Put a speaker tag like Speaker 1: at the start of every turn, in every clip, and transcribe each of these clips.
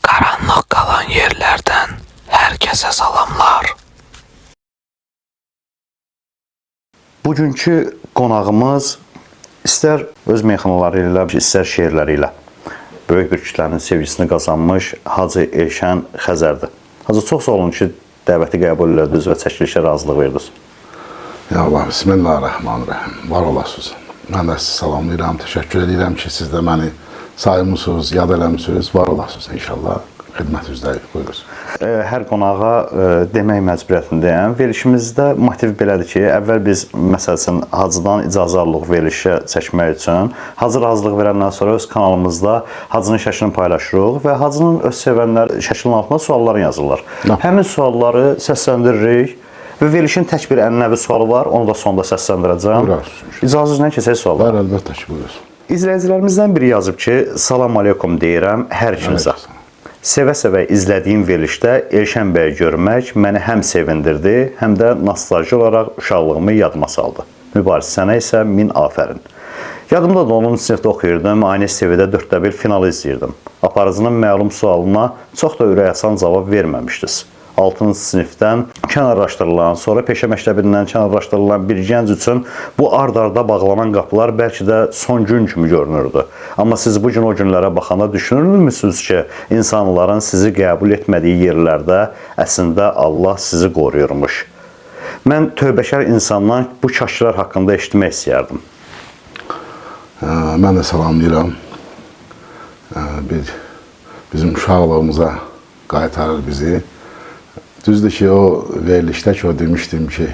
Speaker 1: Karanlık kalan yerlerden herkese salamlar. Bugünkü qonağımız istər öz meyxanaları ilə, istər şeirləri ilə böyük bir kütlənin sevgisini qazanmış Hacı Elşən Xəzərdir. Hacı, çox sağ olun ki, dəvəti qəbul elədiniz və çəkilişə razılıq verdiniz.
Speaker 2: Ya Allah, Bismillahirrahmanirrahim. Var olasınız. Mən də sizi salamlayıram, təşəkkür edirəm ki, siz də məni saymışsınız, yad eləmişsiniz. Var olasınız inşallah. Xidmətinizdəyik, buyuruz.
Speaker 1: Hər qonağa demək məcburiyyətindəyəm. Verilişimizdə motiv belədir ki, əvvəl biz məsələn Hacıdan icazə alırıq verilişə çəkmək üçün. Hacı razılıq verəndən sonra öz kanalımızda Hacının şəklini paylaşırıq və Hacının öz sevənlər şəklinin altına suallar yazırlar. Həmin sualları səsləndiririk və verilişin tək bir ənənəvi sualı var, onu da sonda səsləndirəcəm. İcazənizlə keçək suallar.
Speaker 2: Var, əlbəttə ki, buyuruz.
Speaker 1: İzləyicilərimizdən biri yazıb ki, salam aleykum deyirəm hər ikimizə. Sevə-sevə izlədiyim verilişdə Elşən bəyi görmək məni həm sevindirdi, həm də nostalji olaraq uşaqlığımı yadıma saldı. Mübariz, sənə isə min afərin. Yadımda da onun sinifdə oxuyurdum, aynı STV-də 4də 1 finalı izləyirdim. Aparıcının məlum sualına çox da ürək asan cavab verməmişdiniz. 6-cı sinifdən kənarlaşdırılan, sonra peşə məktəbindən kənarlaşdırılan bir gənc üçün bu ard-arda bağlanan qapılar bəlkə də son gün kimi görünürdü. Amma siz bu gün o günlərə baxanda düşünürmüsünüz ki, insanların sizi qəbul etmədiyi yerlərdə əslində Allah sizi qoruyurmuş? Mən tövbəkar insandan bu kaşlar haqqında eşitmək istəyərdim.
Speaker 2: Mən də salamlayıram. Bizim uşaqlığımıza qaytarır bizi. Düzdür ki, o verilişdə ki, o demişdim ki,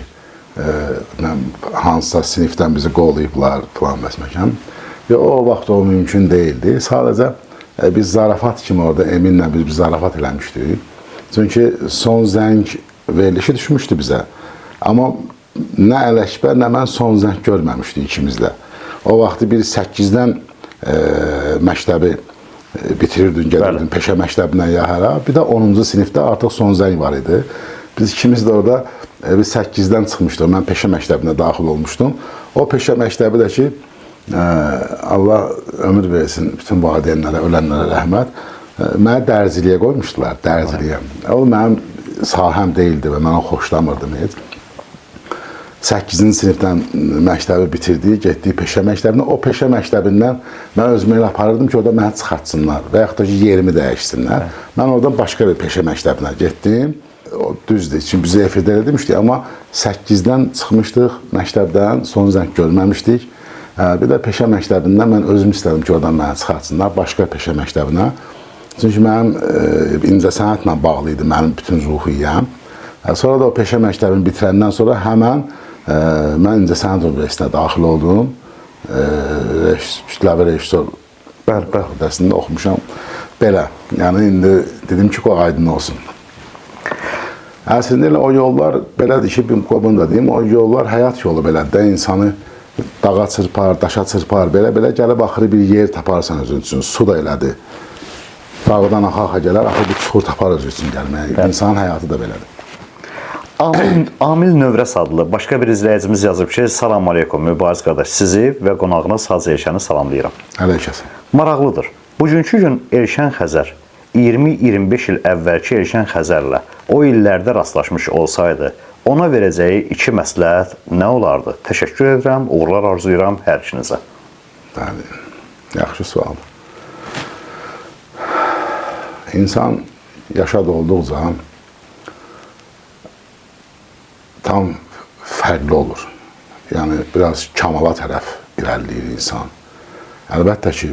Speaker 2: hansısa sinifdən bizi qovlayıblar falan məsələn. O vaxt o mümkün deyildi. Sadəcə biz zarafat kimi orada Eminlə biz zarafat eləmişdik. Çünki son zəng verilişi düşmüşdü bizə. Amma nə Ələkbər, nə mən son zəng görməmişdik ikimiz də. O vaxtı bir 8-dən məktəbi bitirirdin, gelirdin peşə məktəbinə ya hərə. Bir də 10-cu sinifdə artıq son zəng var idi. Biz ikimiz də orada 8-dən çıxmışdıq. Mən peşə məktəbinə daxil olmuşdum. O peşə məktəbi də ki, Allah ömür versin bütün valideynlərə, ölənlərə rəhmət. Mənə dərziliyə qoymuşdular, dərziliyə. O mənim sahəm deyildi və mən onu xoşlamırdım heç. 8-ci sinifdən məktəbi bitirdik, getdik peşə məktəbinə. O peşə məktəbindən mən özümü elə aparırdım ki, orada məni çıxartsınlar və yaxud da ki, yerimi dəyişsinlər. Mən oradan başqa bir peşə məktəbinə getdim. O düzdür, çünki bizi efirdə elə demişdik, amma 8-dən çıxmışdıq məktəbdən, son zəng görməmişdik. Bir də peşə məktəbindən mən özüm istədim ki, oradan məni çıxartsınlar başqa peşə məktəbinə. Çünki mənim incəsənətlə bağlı idi, mənim bütün ruhiyyəm. Sonra da o peşə məktəbini bitirəndən sonra həmən mən İncəsənət Universitetinə daxil oldum. Kütləvi rejissor dərsində oxumuşam. Belə, yəni indi dedim ki, qoy aydın olsun. Əslində elə o yollar belədir ki, qobun da deyim, o yollar həyat yolu belədir də, insanı dağa çırpar, daşa çırpar, belə-belə gəlib axırı bir yer taparsan özün üçün, su da elədir. Dağdan axa-axa gələr, axı bir çuxur tapar özü üçün gəlməyə. İnsanın həyatı da belədir.
Speaker 1: Amil Növrəs adlı başqa bir izləyicimiz yazıb ki, salam aleykum, Mübariz qardaş, sizi və qonağınız Hacı Elşəni salamlayıram.
Speaker 2: Əleyhissalam.
Speaker 1: Maraqlıdır. Bugünkü gün Elşən Xəzər 20-25 il əvvəlki Elşən Xəzərlə o illərdə rastlaşmış olsaydı, ona verəcəyi 2 məsləhət nə olardı? Təşəkkür edirəm, uğurlar arzulayıram hər ikinizə.
Speaker 2: Bəli, yaxşı sualdır. İnsan yaşad olduqca tam fərqli olur. Yəni, biraz kamala tərəf irəliləyir insan. Əlbəttə ki,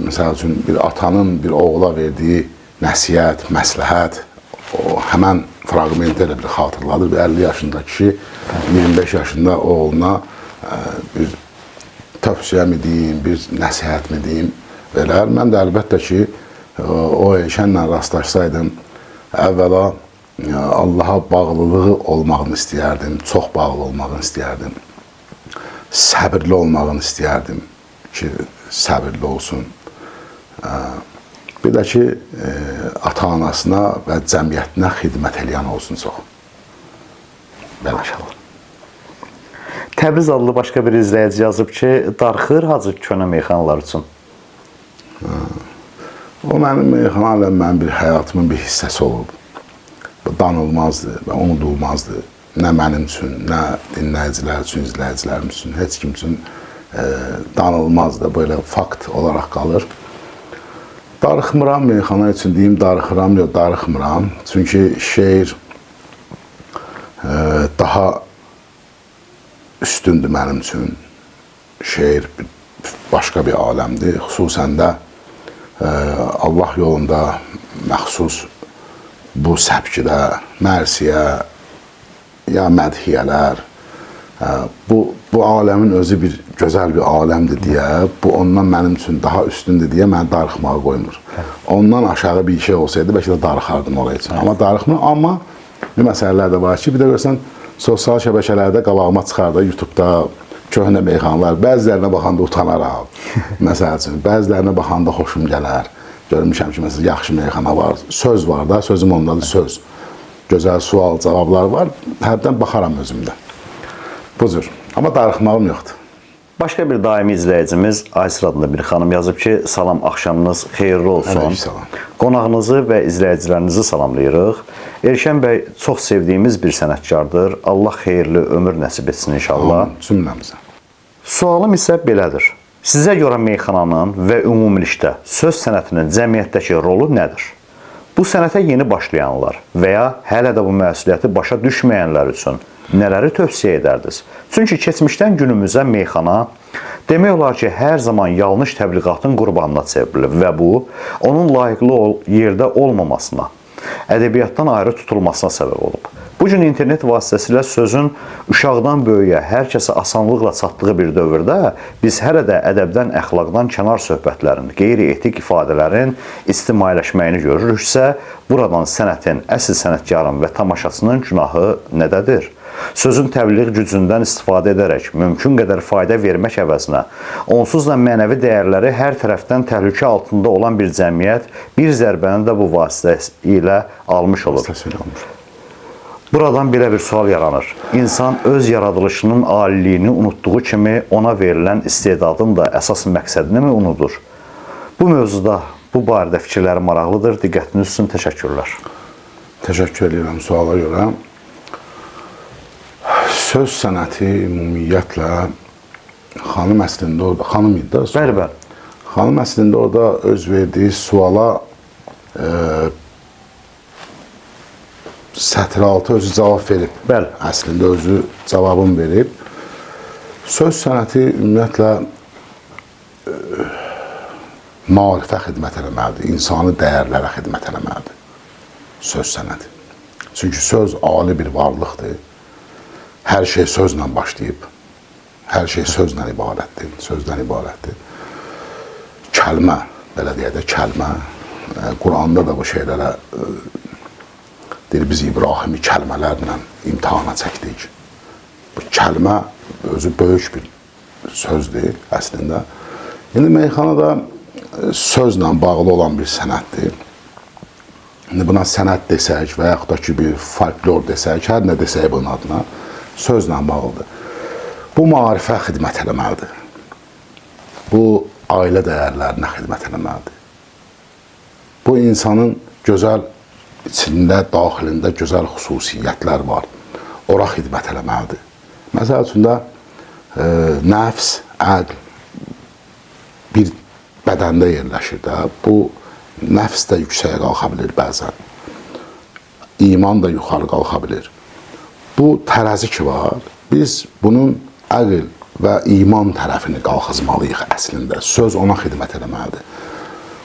Speaker 2: məsəl üçün, bir atanın bir oğula verdiyi nəsiyyət, məsləhət, o həmən fraqmenti elə bir xatırladır. Bir 50 yaşında kişi, 25 yaşında oğluna bir tövsiyə mi deyim, bir nəsihət mi deyim verər. Mən də əlbəttə ki, o Elşənlə rastlaşsaydım, əvvəla Allaha bağlılığı olmağını istəyərdim, çox bağlı olmağını istəyərdim. Səbirli olmağını istəyərdim ki, səbirli olsun. Bir də ki, ata-anasına və cəmiyyətinə xidmət eləyən olsun çox.
Speaker 1: Maşallah. Təbriz adlı başqa bir izləyici yazıb ki, darxır Hacı köhnə meyxanalar üçün.
Speaker 2: O mənim meyxana ilə mənim bir həyatımın bir hissəsi olub. Bu danılmazdı və unudulmazdı. Nə mənim üçün, nə dinləyicilər üçün, izləyicilərim üçün, heç kim üçün danılmazdı. Böyle fakt olaraq qalır. Darıxmıram meyxana üçün deyim, darıxıram, yox darıxmıram. Çünki şeir daha üstündür mənim üçün. Şeir başqa bir aləmdir. Xüsusən də Allah yolunda məxsus bu səpkidə mərsiyə ya mədhiyələr bu aləmin özü bir gözəl bir aləmdir deyə, bu ondan mənim üçün daha üstündür deyə məni darıxmağa qoymur. Ondan aşağı bir şey olsaydı bəlkə də darıxardım oraya üçün. Amma darıxmır. Amma bir məsələlər də var ki, bir də görsən sosial şəbəkələrdə qabağıma çıxar da, YouTube-da köhnə meyxanalar, bəzilərinə baxanda utanaram. Məsəl üçün, bəzilərinə baxanda xoşum gələr. Görmüşəm ki, məsələn, yaxşı meyxana var, söz var da, sözüm ondadır, söz. Gözəl sual, cavablar var, hərdən baxaram özümdə. Bu cür. Amma darıxmağım yoxdur.
Speaker 1: Başqa bir daimi izləyicimiz Aysir adında bir xanım yazıb ki, salam, axşamınız xeyirli olsun.
Speaker 2: Əleyhissalam.
Speaker 1: Qonağınızı və izləyicilərinizi salamlayırıq. Elşən bəy çox sevdiyimiz bir sənətkardır. Allah xeyirli ömür nəsib etsin inşallah.
Speaker 2: Cümləmizə.
Speaker 1: Sualım isə belədir. Sizə görə meyxananın və ümumilikdə söz sənətinin cəmiyyətdəki rolu nədir? Bu sənətə yeni başlayanlar və ya hələ də bu məsuliyyəti başa düşməyənlər üçün nələri tövsiyə edərdiniz? Çünki keçmişdən günümüzə meyxana demək olar ki, hər zaman yanlış təbliğatın qurbanına çevrilib və bu, onun layiqli yerdə olmamasına, ədəbiyyatdan ayrı tutulmasına səbəb olub. Bu gün internet vasitəsilə sözün uşaqdan böyüyə hər kəsə asanlıqla çatdığı bir dövrdə biz hələ də ədəbdən, əxlaqdan kənar söhbətlərin, qeyri-etik ifadələrin ictimailəşməyini görürüksə, buradan sənətin, əsl sənətkarın və tamaşaçının günahı nədədir? Sözün təbliğ gücündən istifadə edərək mümkün qədər fayda vermək əvəzinə, onsuz da mənəvi dəyərləri hər tərəfdən təhlükə altında olan bir cəmiyyət bir zərbəni də bu vasitə ilə almış olur. Buradan belə bir sual yaranır. İnsan öz yaradılışının aliliyini unutduğu kimi ona verilən istedadın da əsas məqsədini mi unudur? Bu mövzuda, bu barədə fikirləri maraqlıdır. Diqqətiniz üçün təşəkkürlər.
Speaker 2: Təşəkkür edirəm suala görə. Söz sənəti ümumiyyətlə xanım əslində orada, xanım idi da?
Speaker 1: Bəli, bəli.
Speaker 2: Xanım əslində orada öz verdiyi suala sətr altı özü cavab verib.
Speaker 1: Bəli.
Speaker 2: Əslində özü cavabını verib. Söz sənəti ümumiyyətlə maarifə xidmət eləməlidir, insani dəyərlərə xidmət eləməlidir. Söz sənəti. Çünki söz ali bir varlıqdır. Hər şey sözlə başlayıb. Hər şey sözlə ibarətdir. Sözdən ibarətdir. Kəlmə, belə deyək də kəlmə. Quranda da bu şeylərə deyir, biz İbrahimi kəlmələrlə imtihana çəkdik. Bu kəlmə özü böyük bir sözdür əslində. İndi meyxanada sözlə bağlı olan bir sənətdir. İndi buna sənət desək və yaxud da ki, bir folklor desək, hər nə desək bunun adına, sözlə bağlıdır. Bu maarifə xidmət eləməlidir. Bu ailə dəyərlərinə xidmət eləməlidir. Bu insanın gözəl içində, daxilində gözəl xüsusiyyətlər var. Ora xidmət eləməlidir. Məsəl üçün də nəfs, əql bir bədəndə yerləşir də. Bu nəfs də yüksəyə qalxa bilir bəzən. İman da yuxarı qalxa bilir. Bu tərəzi ki var, biz bunun əql və iman tərəfini qalxızmalıyıq əslində. Söz ona xidmət eləməlidir.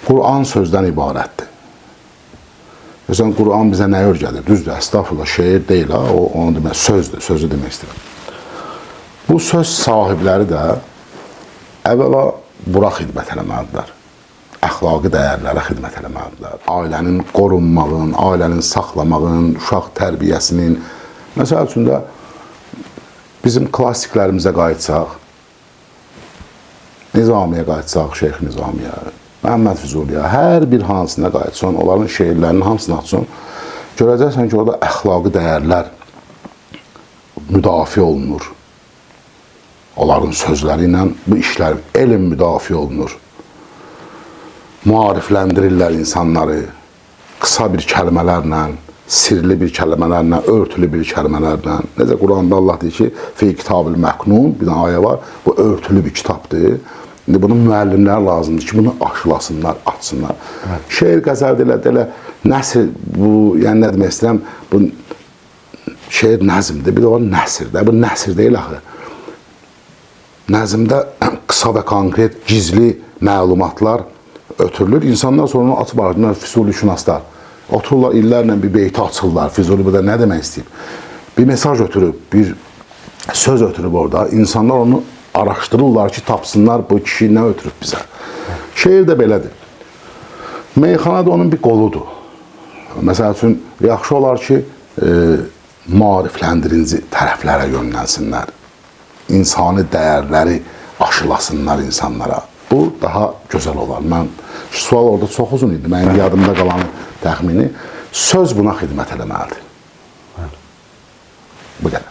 Speaker 2: Quran sözdən ibarətdir. Məsələn, Quran bizə nə öyrədir? Düzdür, əstəğfurullah, şeir deyil, o onu demək, sözdür, sözü demək istəyirəm. Bu söz sahibləri də əvvəla bura xidmət eləməlidirlər. Əxlaqi dəyərlərə xidmət eləməlidirlər. Ailənin qorunmağın, ailənin saxlamağın, uşaq tərbiyəsinin. Məsəl üçün də bizim klassiklərimizə qayıtsaq, Nizamiyə qayıtsaq, Şeyx Nizamiyə, Məhəmməd Füzuliyə, hər bir hansına qayıtsan, onların şeirlərinin hamısını açsan, görəcəksən ki, orada əxlaqi dəyərlər müdafiə olunur. Onların sözləri ilə bu işlər, elm müdafiə olunur. maarifləndirirlər insanları qısa bir kəlmələrlə, sirli bir kəlmələrlə, örtülü bir kəlmələrlə. Necə Quranda Allah deyir ki, fi kitabil məknun, bir ayə var, bu örtülü bir kitabdır. İndi bunun müəllimləri lazımdır ki, bunu aşılasınlar, açsınlar. Evet. Şeir, qəzəl elə nəsr, bu, yəni nə demək istəyirəm, bu şeir nəzmdir, bir də var nəsrdir. Bu nəsr deyil axı. Nəzmdə qısa və konkret, gizli məlumatlar ötürülür. İnsanlar sonra onu atıb ardından Füzuli şünaslar. Otururlar, illərlə bir beyti açırlar. Füzuli bu da nə demək istəyib? Bir mesaj ötürüb, bir söz ötürüb orada. İnsanlar onu araşdırırlar ki, tapsınlar bu kişi nə ötürüb bizə. Şeir də belədir. Meyxana da onun bir qoludur. Məsəl üçün, yaxşı olar ki, maarifləndirici tərəflərə yönlənsinlər. İnsani dəyərləri aşılasınlar insanlara. Bu daha gözəl olar. Mən sual orada çox uzun idi. Mənim yadımda qalan təxmini söz buna xidmət eləməlidir. Bu qədər.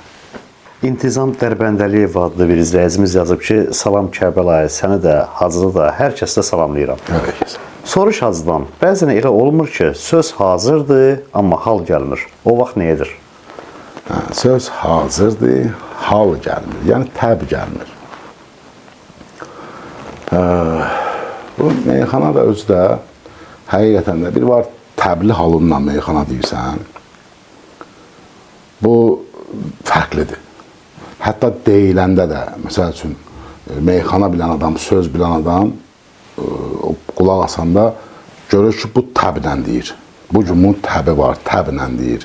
Speaker 1: İntizam Dərbəndəliyev adlı bir izləyicimiz yazıb ki, salam Kərbəlayı, səni də, Hacını da, hər kəsdə salamlayıram.
Speaker 2: Evet.
Speaker 1: Soruş Hacıdan, bəzən elə olmur ki, söz hazırdır, amma hal gəlmir. O vaxt nə edir?
Speaker 2: Söz hazırdır, hal gəlmir. Yəni təb gəlmir. Bu meyxana da özü də həqiqətən də bir var təbli halınla meyxana deyirsən. Bu fərqlidir. Hətta deyiləndə də, məsəl üçün, meyxana bilən adam, söz bilən adam qulaq asanda görür ki, bu təblə deyir. Bu cümlün təbi var, təblə deyir.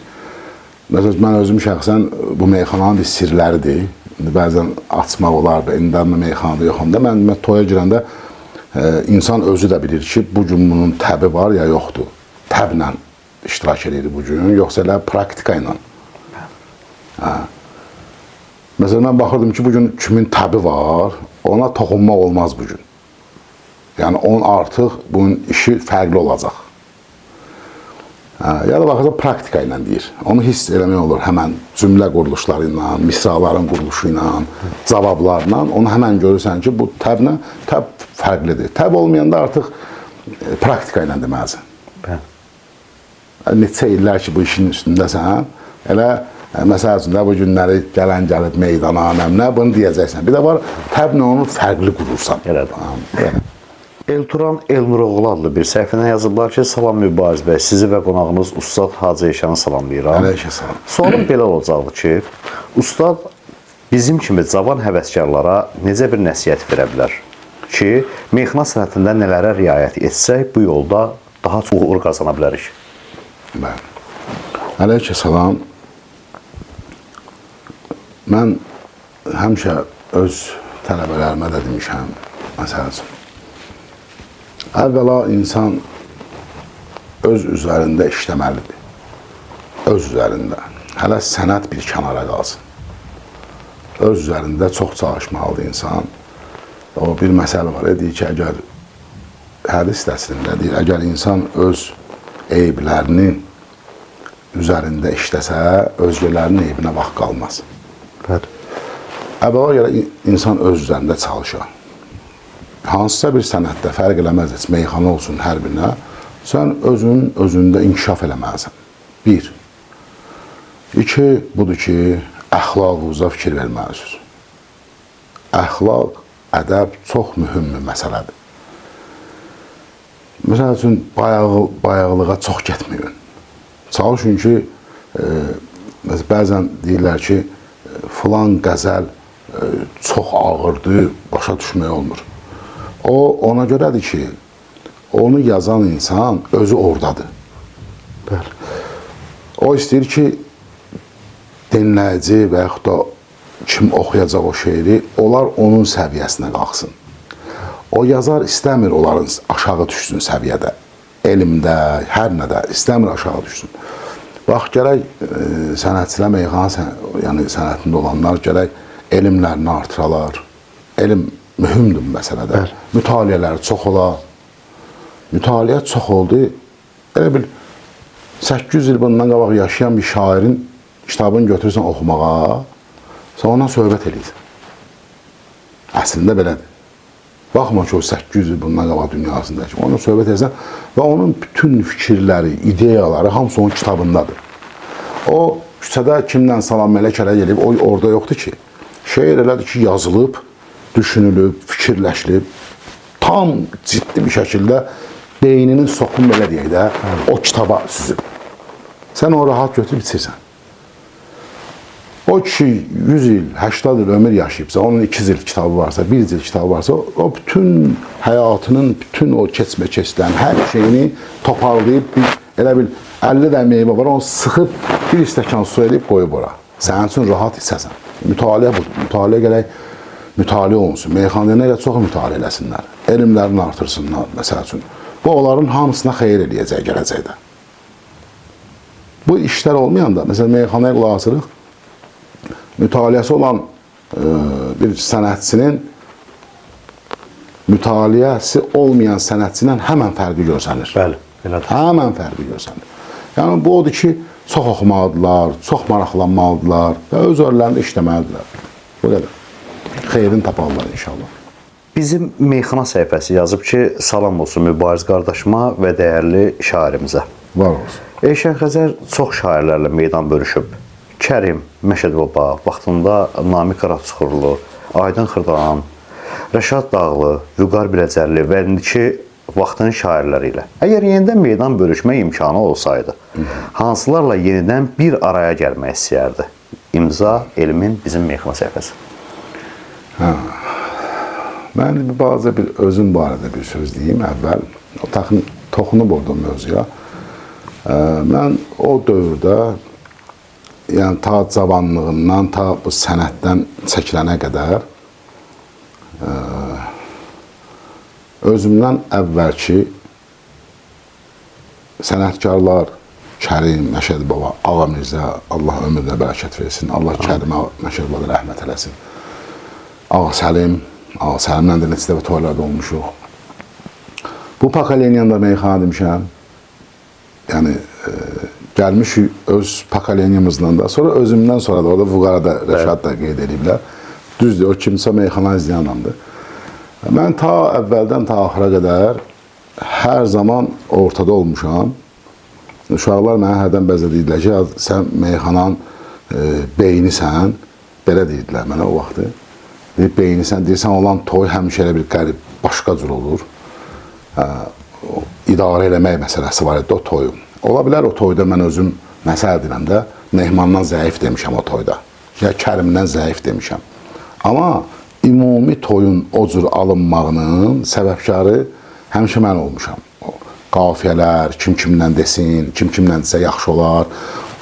Speaker 2: Məsələn, mən özüm şəxsən bu meyxananın bir sirləridir. Bəzən açmaq olar, indi mən meyxanada yoxam da. Mən toya girəndə insan özü də bilir ki, bu cümlünün təbi var ya yoxdur. Təblə iştirak edir bu gün, yoxsa elə praktika ilə. Məsələn, mən baxırdım ki, bugün kimin təbi var, ona toxunmaq olmaz bugün. Yəni, onun artıq bunun işi fərqli olacaq. Ya da baxırsa praktika ilə deyir. Onu hiss eləmək olur həmən cümlə quruluşları ilə, misraların quruluşu ilə, cavablarla. Onu həmən görürsən ki, bu təb fərqlidir. Təb olmayanda artıq praktika ilə deməlisən. Neçə illər ki, bu işin üstündəsən, elə məsəl üçün də bu günləri gələn gəlib meydana, nə bunu deyəcəksən. Bir də var, təblə onu fərqli qurursan.
Speaker 1: Elədir. Elturan Elnuroğlu adlı bir səhifədən yazıblar ki, salam Mübariz bəy, sizi və qonağınız Ustad Hacı Eşanı salamlayıram.
Speaker 2: Əleyhissalam.
Speaker 1: Sualım belə olacaqdı ki, Ustad bizim kimi cavan həvəskarlara necə bir nəsihət verə bilər ki, meyxana sənətində nələrə riayət etsək, bu yolda daha çox uğur qazana bilərik?
Speaker 2: Əleyhissalam. Mən həmişə öz tələbələrimə də demişəm, məsəl üçün. Əvvəla insan öz üzərində işləməlidir. Öz üzərində. Hələ sənət bir kənara qalsın. Öz üzərində çox çalışmalıdır insan. O bir məsələ var, deyir ki, əgər hədis dəstəsində deyir, əgər insan öz eyblərinin üzərində işləsə, özgələrinin eybinə vaxt qalmaz. Əvvəla görə insan öz üzərində çalışır. Hansısa bir sənətdə fərq eləməz, meyxana olsun hər birinə, sən özündə inkişaf eləməlisən. Bir. İki, budur ki, əxlaqınıza fikir verməlisiniz. Əxlaq, ədəb çox mühüm bir məsələdir. Məsəl üçün, bayaqlığa çox getməyin. Çalışın ki, bəzən deyirlər ki, filan qəzəl çox ağırdır, başa düşmək olmur. O, ona görədir ki, onu yazan insan özü oradadır. O istəyir ki, dinləyici və yaxud da kim oxuyacaq o şeiri, onlar onun səviyyəsinə qalxsın. O yazar istəmir onların aşağı düşsün səviyyədə. Elmdə, hər nədə istəmir aşağı düşsün. Bax, gərək sənətçilər, meyxana sənətində olanlar gərək elmlərini artıralar. Elm mühümdür məsələdə. Mütaliələri çox ola. Mütaliə çox oldu. Elə bil 800 il bundan qabaq yaşayan bir şairin kitabını götürürsən oxumağa, sən ondan söhbət edirsən. Əslində belədir. Baxma ki, o 800 il bundan qabaq dünyasında ki, onu söhbət etsən və onun bütün fikirləri, ideyaları hamısı onun kitabındadır. O küçədə kimlə salam mələkələ gelib, o orada yoxdur ki. Şeir elədir ki, yazılıb, düşünülüb, fikirləşilib, tam ciddi bir şəkildə beyninin soxum belə deyək də, o kitaba süzüb. Sən o rahat götürüb içirsən. O kişi 100 il, 80 il ömür yaşayıbsa, onun 2 il kitabı varsa, 1 il kitabı varsa, o bütün həyatının, bütün o keçmə-keçdən hər şeyini toparlayıb, elə bil 50 də meyvə var, onu sıxıb bir stəkan su edib qoyub ora. Sənin üçün rahat içəsən. Mütaliə budur. Mütaliə gərək mütaliə olunsun. Meyxanəyə nə qədər çox mütaliə eləsinlər. Elmlərini artırsınlar, məsəl üçün. Bu, onların hamısına xeyir eləyəcək gələcəkdə. Bu işlər olmayanda, məsələn, meyxanəyə qulaq asırıq, mütaliəsi olan bir sənətçinin mütaliəsi olmayan sənətçindən həmən fərqi görsənir.
Speaker 1: Bəli, belədir.
Speaker 2: Həmən fərqi görsənir. Yəni, bu odur ki, çox oxumalıdırlar, çox maraqlanmalıdırlar və öz örlərində işləməlidirlər. Bu qədər. Xeyrin taparlar inşallah.
Speaker 1: Bizim Meyxana səhifəsi yazıb ki, salam olsun Mübariz qardaşıma və dəyərli şairimizə.
Speaker 2: Var olsun.
Speaker 1: Elşən Xəzər çox şairlərlə meydan bölüşüb. Kərim, Məşəd Baba, vaxtında Namiq Qaraçuxurlu, Aydın Xırdalan, Rəşad Dağlı, Vüqar Biləcərli və indiki vaxtın şairləri ilə. Əgər yenidən meydan bölüşmə imkanı olsaydı, hansılarla yenidən bir araya gəlmək istəyərdi? İmza Elmin bizim Meyxana səhifəsi.
Speaker 2: Mən bazı bir özüm barədə bir söz deyim əvvəl. Toxunub orada mövzuya. Mən o dövrdə, yəni ta cavanlığımdan, ta bu sənətdən çəkilənə qədər özümdən əvvəlki sənətkarlar, Kərim, Məşəd Baba, Ağa Mirzə, Allah ömrünə bərəkət versin, Allah Kərimə, Məşəd Baba rəhmət eləsin. Ağa Səlimlə də neçə dəfə toylarda olmuşuq. Bu pokoleniyanda meyxana demişəm. Yəni, gəlmişik öz pokoleniyamızdan da, sonra özümdən sonra da, orada Vüqarada, Rəşad da qeyd ediblər. Düzdür, o kimsə meyxana izləyən adamdır. Mən ta əvvəldən ta axıra qədər hər zaman ortada olmuşam. Uşaqlar mənə hərdən bəzə deyirlər ki, sən meyxananın beynisən, belə deyirdilər mənə o vaxtı. Beynisən, deyirsən olan toy həmişə elə bir qərib, başqa cür olur. İdarə eləmək məsələsi var idi o toyum. Ola bilər o toyda mən özüm məsəl deyirəm də, mehmandan zəif demişəm o toyda. Ya Kərimdən zəif demişəm. Amma ümumi toyun o cür alınmağının səbəbkarı həmişə mən olmuşam. Qafiyələr, kim kimlə desin, kim kimlə desə yaxşı olar.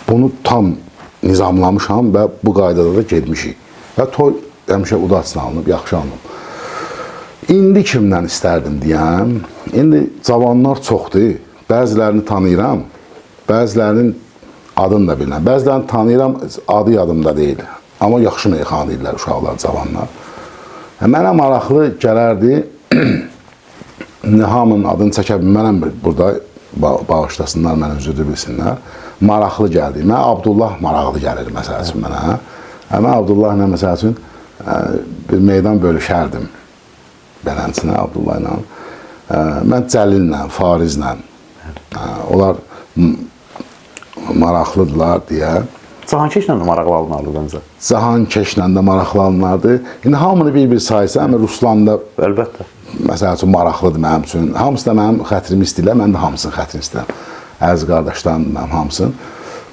Speaker 2: Bunu tam nizamlamışam və bu qaydada da gedmişik. Və toy həmişə udaçına alınıb, yaxşı alınıb. İndi kimdən istərdim deyəm, indi cavanlar çoxdur. Bəzilərini tanıyıram, bəzilərinin adını da bilirəm. Bəzilərini tanıyıram, adı yadımda deyil. Amma yaxşı meyxana deyirlər uşaqlar, cavanlar. Mənə maraqlı gələrdi, hamının adını çəkə bilmərəm burada, bağışlasınlar, mənə üzüdür bilsinlər. Maraqlı gəldi. Mən Abdullah maraqlı gəlir, məsəl üçün mənə. Mən Abdullah ilə, məsəl üçün, bir meydan bölüşərdim. Belənçinə, Abdullah ilə. Mən Cəlillə, Farizlə. Onlar maraqlıdırlar deyə.
Speaker 1: Cahankeşlə də maraqlı alınardı bəncə.
Speaker 2: Cahankeşlə də maraqlı alınardı. İndi hamını bir-bir sayısan, Ruslan da
Speaker 1: Əlbəttə.
Speaker 2: məsəl üçün maraqlıdır mənim üçün. Hamısı da mənim xətrimi istəyirlər, mən də hamısının xətrini istəyirəm. Əziz qardaşlarım mənim hamısının.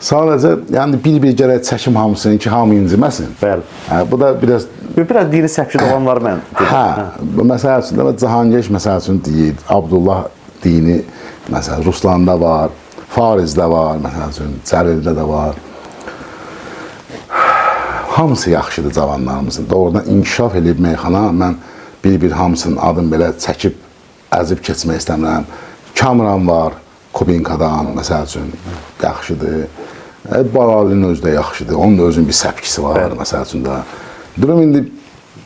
Speaker 2: Sadəcə, yəni bir-bir gərək çəkim hamısını ki, hamı inciməsin.
Speaker 1: Bəli.
Speaker 2: Bu da biraz...
Speaker 1: Biraz dini səpkid olanlar mən
Speaker 2: dedim. Məsəl üçün, Cahankeş məsəl üçün deyir, Abdullah dini, məsəl Ruslanda var, Farizdə var, məsəl üçün, Cəlildə də var. Hamısı yaxşıdır cavanlarımızın. Doğrudan inkişaf edib meyxana, mən bir-bir hamısının adını belə çəkib, əzib keçmək istəmirəm. Kamran var, Kubinkadan, məsəl üçün, yaxşıdır. Balalinin özü də yaxşıdır, onun da özünün bir səpkisi var, məsəl üçün də. Durum indi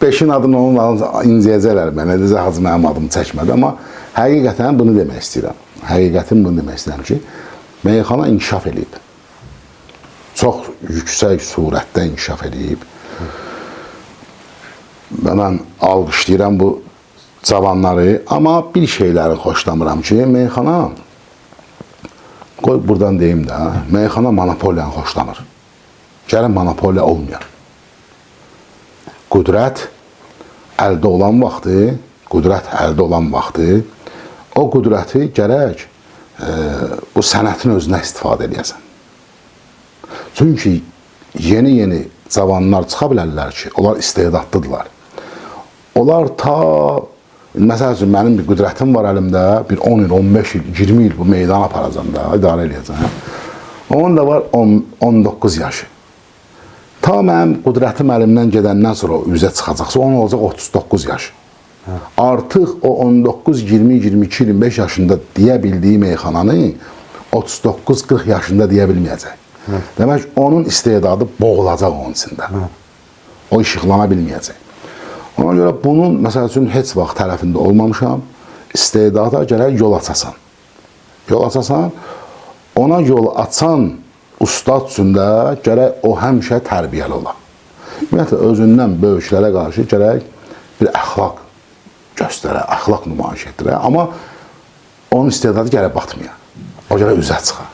Speaker 2: 5-in adını onun adını inciyəcəklər mənə, necə Hacı mənim adımı çəkmədi, amma həqiqətən bunu demək istəyirəm. Həqiqətin bunu demək istəyirəm ki, meyxana inkişaf edib. Çox yüksək surətdə inkişaf edib. Və mən alqışlayıram bu cavanları, amma bir şeyləri xoşlamıram ki, meyxana, qoy buradan deyim də, meyxana monopoliyanı xoşlamır. Gəlin monopoliya olmayan. Qüdrət əldə olan vaxtı, o qüdrəti gərək bu sənətin özünə istifadə edəsən. Çünki yeni cavanlar çıxa bilərlər ki, onlar istedadlıdırlar. Onlar məsəl üçün, mənim bir qüdrətim var əlimdə, bir 10 il, 15 il, 20 il bu meydana aparacam da, idarə edəcəm. Onun da var 19 yaşı. Ta mənim qüdrətim əlimdən gedəndən sonra üzə çıxacaqsa, onun olacaq 39 yaşı. Artıq o 19, 20, 22, 25 yaşında deyə bildiyi meyxananı 39-40 yaşında deyə bilməyəcək. Demək, onun istedadı boğulacaq onun içində. O işıqlana bilməyəcək. Ona görə bunun, məsəl üçün, heç vaxt tərəfində olmamışam. İstedada gərək yol açasan. Yol açasan, ona yol açan ustad üçün də gərək o həmişə tərbiyəli ola. Ümumiyyətlə, özündən böyüklərə qarşı gərək bir əxlaq göstərə, əxlaq nümayiş etdirə. Amma onun istedadı gərək batmaya. O gərək üzə çıxa.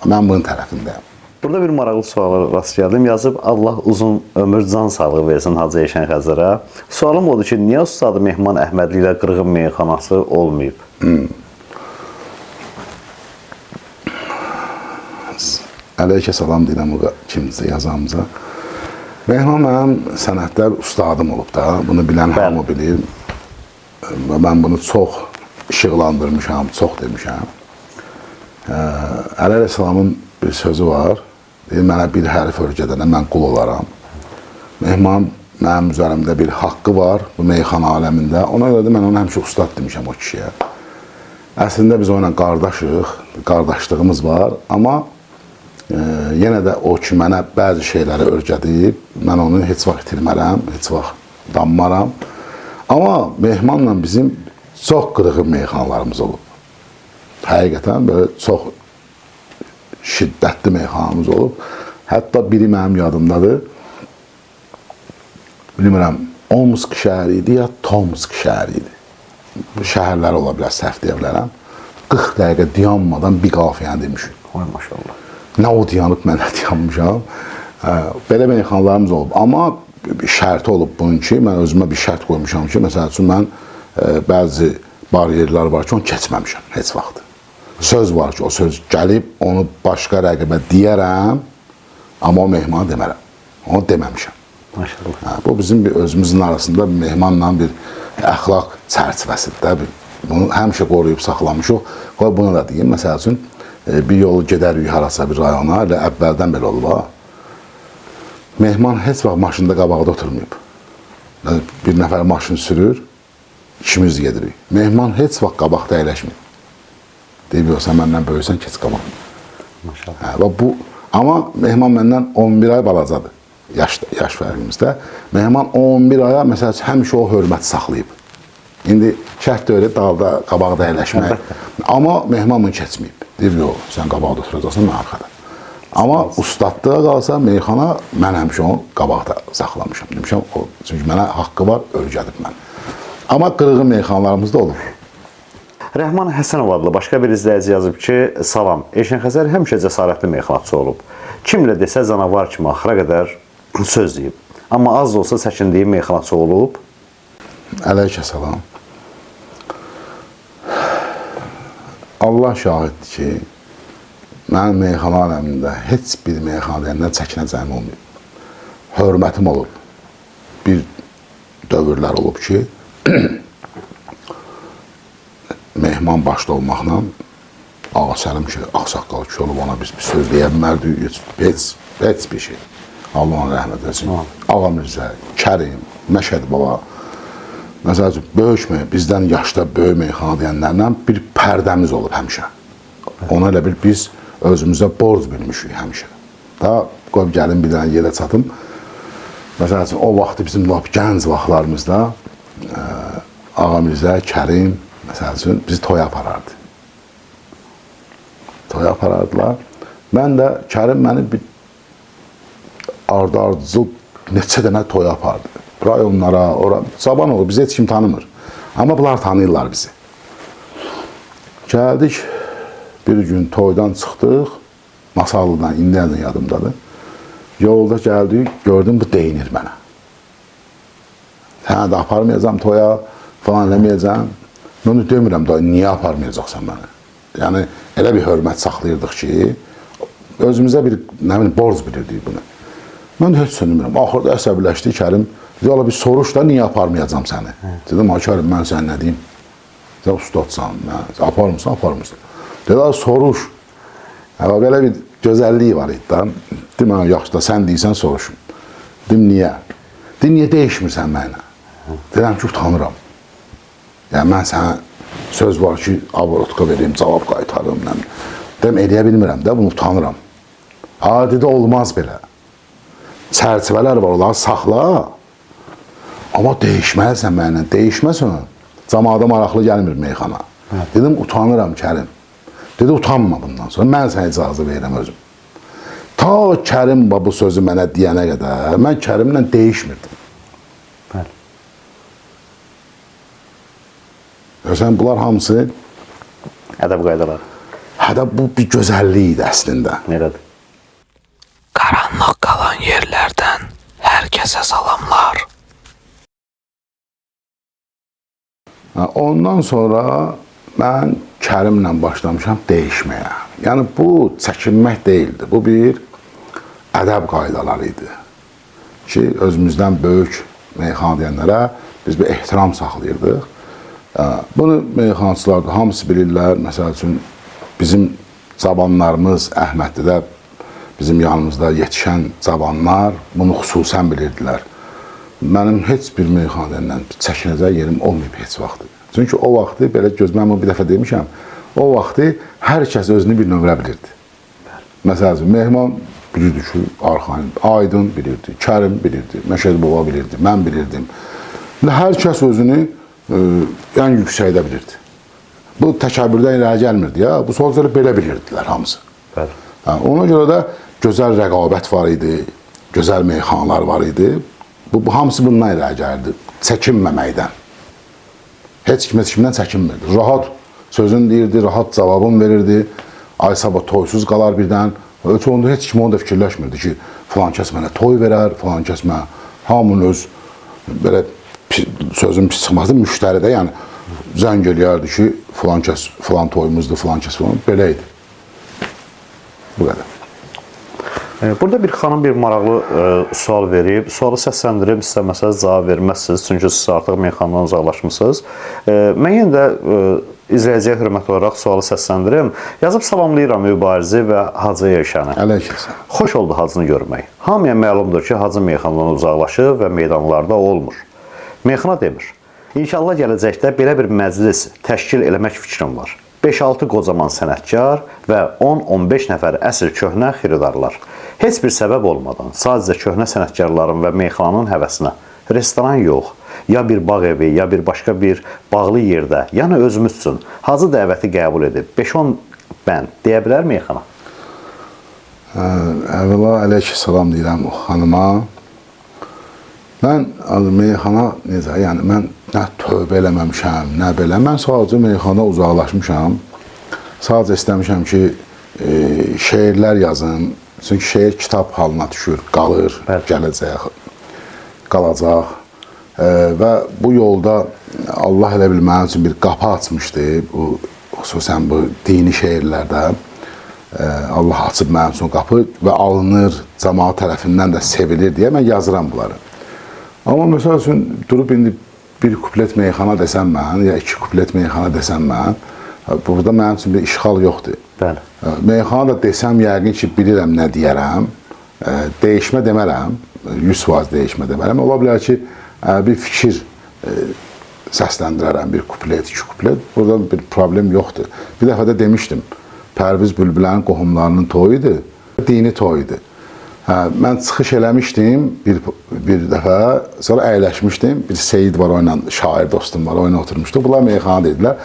Speaker 2: Mən bunun tərəfindəyim.
Speaker 1: Burada bir maraqlı suala rast gəldim. Yazıb, Allah uzun ömür, can sağlığı versin Hacı Elşən Xəzərə. Sualım odur ki, niyə Ustadı Mehman Əhmədli ilə Qırğın meyxanası olmayıb?
Speaker 2: Əleykə salam deyirəm o kimizə, yazamıza. Mehman mənim sənətlər ustadım olub da, bunu bilən hamı bilir. Mən bunu çox işıqlandırmışam, çox demişəm. Əleykə salamın bir sözü var. Deyir, mənə bir hərif örgədənə mən qul olaram. Mehman mənim üzərimdə bir haqqı var bu meyxana aləmində. Ona görə də mən ona həmişə ustad demişəm o kişiyə. Əslində biz onunla qardaşıq, qardaşlığımız var. Amma yenə də o ki, mənə bəzi şeyləri örgədib, mən onu heç vaxt itirmərəm, heç vaxt danmaram. Amma Mehmanla bizim çox qırğın meyxanalarımız olub. Həqiqətən belə çox şiddətli meyxanamız olub. Hətta biri mənim yadımdadır. Bilmirəm, Omsk şəhəri idi ya Tomsk şəhəri idi. Şəhərlər ola bilər, səhv deyə bilərəm. 40 dəqiqə dayanmadan bir qafiyəni demişik.
Speaker 1: Vay maşallah.
Speaker 2: Nə o dayanıb, mən nə dayanmışam. Belə meyxanalarımız olub. Amma bir şərti olub bunun ki, mən özümə bir şərt qoymuşam ki, məsəl üçün mən bəzi bariyerlər var ki, onu keçməmişəm heç vaxt. Söz var ki, o söz gəlib, onu başqa rəqibə deyərəm, amma o mehmanı demərəm. Onu deməmişəm.
Speaker 1: Maşallah.
Speaker 2: Bu bizim bir özümüzün arasında bir mehmanla bir əxlaq çərçivəsidir. Bunu həmişə qoruyub saxlamışıq. Qoy bunu da deyim, məsəl üçün, bir yolu gedərik harasa bir rayona, elə əvvəldən belə olub. Mehman heç vaxt maşında qabaqda oturmayıb. Bir nəfər maşın sürür, ikimiz gedirik. Mehman heç vaxt qabaqda əyləşməyib. Deyib, yox, sən məndən böyüksən, keç qabaq.
Speaker 1: Maşallah.
Speaker 2: Amma Mehman məndən 11 ay balacadır, yaş fərqimizdə. Mehman 11 aya, məsəl üçün, həmişə o hörməti saxlayıb. İndi şərt öyle dalda, qabaqda əyləşmək. Amma Mehman bunu keçməyib. Deyib, yox, sən qabaqda oturacaqsan, mən arxada. Amma ustadlığa qalsa, meyxana, mən həmişə onu qabaqda saxlamışam. Demişəm, çünki mənə haqqı var, örgədib mən. Amma qırğın meyxanalarımızda olur.
Speaker 1: Rəhman Həsənov adlı başqa bir izləyici yazıb ki, salam, Elşən Xəzər həmişə cəsarətli meyxanaçı olub. Kimlə desə canavar kimi axıra qədər söz deyib. Amma az da olsa çəkindiyi meyxanaçı olub.
Speaker 2: Əleykə salam. Allah şahiddir ki, mənim meyxana aləmində heç bir meyxana deyəndən çəkinəcəyim olmayıb. Hörmətim olub. Bir dövrlər olub ki, mehman başda olmaqla Ağa Səlim ki, ağsaqqal ki olub, ona biz bir söz deyə bilmərdik, heç bir şey. Allah ona rəhmət etsin. Ağa Mirzə, Kərim, Məşəd Baba, məsəl üçün, böyük bizdən yaşda böyük meyxana deyənlərlə bir pərdəmiz olub həmişə. Ona elə bil biz özümüzə borc bilmişik həmişə. Daha qoyub gəlin bir dənə yerə çatım. Məsəl üçün, o vaxtı bizim lap gənc vaxtlarımızda Ağa Mirzə, Kərim, məsəl üçün, bizi toya aparardı. Toya aparardılar. Mən də, Kərim məni bir ardı-ardıcıl neçə dənə toya apardı. Rayonlara, ora, Caban olur, bizi heç kim tanımır. Amma bunlar tanıyırlar bizi. Gəldik, bir gün toydan çıxdıq, Masallıdan, indiyədən yadımdadır. Yolda gəldik, gördüm, bu deyinir mənə. Sənə də aparmayacam toya, falan eləməyəcəm. Mən də demirəm, da niyə aparmayacaqsan mənə? Yəni, elə bir hörmət saxlayırdıq ki, özümüzə bir, nə bilim, borc bilirdik bunu. Mən də heç sönmürəm. Axırda əsəbləşdi Kərim. Dedi, ola bir soruş da, niyə aparmayacam səni? Dedim, Kərim, mən sənə nə deyim? Sən ustadsan, aparmırsan, aparmırsan. Dedi, soruş. Belə bir gözəlliyi var idi da. Dedim, yaxşı da, sən deyirsən, soruşum. Dedim, niyə? Dedim, niyə dəyişmirsən mənə? Dedim ki, utanıram. Yəni, mən sənə söz var ki, aborotka vereyim, cavab qaytarım. Dedim, eləyə bilmirəm də, bunu utanıram. Dedi, olmaz belə. Çərçivələr var, onları saxla. Amma dəyişməlisən mənə, dəyişməsən. Cəmaata maraqlı gəlmir meyxana. Dedim, utanıram Kərim. Dedi, utanma bundan sonra, mən sənə icazı verirəm özüm. Ta Kərim bu sözü mənə deyənə qədər, mən Kərimlə dəyişmirdim.
Speaker 1: Bəli.
Speaker 2: Görsən, bunlar hamısı
Speaker 1: Ədəb qaydaları.
Speaker 2: bu bir gözəllik idi əslində.
Speaker 1: Elədir.
Speaker 3: Qaranlıq qalan yerlərdən hər kəsə salamlar.
Speaker 2: Ondan sonra mən Kərimlə başlamışam dəyişməyə. Yəni, bu çəkinmək deyildi. Bu bir ədəb qaydaları idi. Ki, özümüzdən böyük meyxana deyənlərə biz bir ehtiram saxlayırdıq. Bunu meyxanaçılar da hamısı bilirlər. Məsəl üçün, bizim cavanlarımız Əhmədlidə, bizim yanımızda yetişən cavanlar bunu xüsusən bilirdilər. Mənim heç bir meyxanədən çəkinəcək yerim olmayıb heç vaxtı. Çünki o vaxtı, belə gözümə bir dəfə demişəm, o vaxtı hər kəs özünü bir nömrə bilirdi. Məsəl üçün, Mehman bilirdi ki, Arxain, Aydın bilirdi, Kərim bilirdi, Məşəd Baba bilirdi, mən bilirdim. Hər kəs özünü ən yüksəkdə bilirdi. Bu təkəbbürdən irəli gəlmirdi ya, bu sözləri belə bilirdilər hamısı.
Speaker 1: Bəli.
Speaker 2: Ona görə də gözəl rəqabət var idi, gözəl meyxanalar var idi. Bu hamısı bundan irəli gəlirdi, çəkinməməkdən. Heç kimdən çəkinmirdi. Rahat sözün deyirdi, rahat cavabın verirdi. Ay sabah toysuz qalar birdən. Onda heç kim onu da fikirləşmirdi ki, filan kəs mənə toy verər, filan kəs mənə. Hamının öz belə sözün pis çıxması müştəridə, yəni zəng eləyərdi ki, filan kəs, filan toyumuzdur, filan kəs filan. Belə idi. Bu qədər.
Speaker 1: Burada bir xanım bir maraqlı sual verib. Sualı səsləndirib, istəməsəz cavab verməzsiniz. Çünki siz artıq meyxanadan uzaqlaşmısınız. Mən yenə də izləyiciyə hörmət olaraq sualı səsləndirim. Yazıb salamlayıram Mübarizi və Hacı Elşəni.
Speaker 2: Əleyhissalam.
Speaker 1: Xoş oldu Hacını görmək. Hamıya məlumdur ki, Hacı meyxanadan uzaqlaşır və meydanlarda olmur. Meyxana demir. İnşallah gələcəkdə belə bir məclis təşkil eləmək fikrim var. 5-6 qocaman sənətkar və 10-15 nəfər əsl köhnə xiridarlar. Heç bir səbəb olmadan sadəcə köhnə sənətkarların və meyxananın həvəsinə restoran yox, ya bir bağ evi, ya bir başqa bir bağlı yerdə, yəni özümüz üçün Hacı dəvəti qəbul edib 5-10 bənd deyə bilər meyxana?
Speaker 2: Əvvəla əleyhissalam deyirəm o xanıma. Mən meyxana necə, yəni mən nə tövbə eləməmişəm, nə belə. Mən sadəcə meyxana uzaqlaşmışam. Sadəcə istəmişəm ki, şeirlər yazım. Çünki şeir kitab halına düşür, qalır, gələcək, qalacaq. Və bu yolda Allah elə bil mənim üçün bir qapı açmışdı. Xüsusən bu dini şeirlərdə Allah açıb mənim üçün qapı və alınır, cəmaat tərəfindən də sevilir deyə mən yazıram bunları. Amma məsəl üçün, durub indi bir kuplet meyxana desəm mən, ya 2 kuplet meyxana desəm mən, burada mənim üçün bir işğal yoxdur.
Speaker 1: Bəli.
Speaker 2: Meyxana da desəm, yəqin ki, bilirəm nə deyərəm, dəyişmə demərəm, 100% dəyişmə demərəm. Ola bilər ki, bir fikir səsləndirərəm, bir kuplet, 2 kuplet, burada bir problem yoxdur. Bir dəfə də demişdim, Pərviz Bülbülənin qohumlarının toyudur, dini toyudur. Mən çıxış eləmişdim bir dəfə, sonra əyləşmişdim. Bir Seyid var, oyla, şair dostum var, oyuna oturmuşdu. Bunlar meyxana dedilər.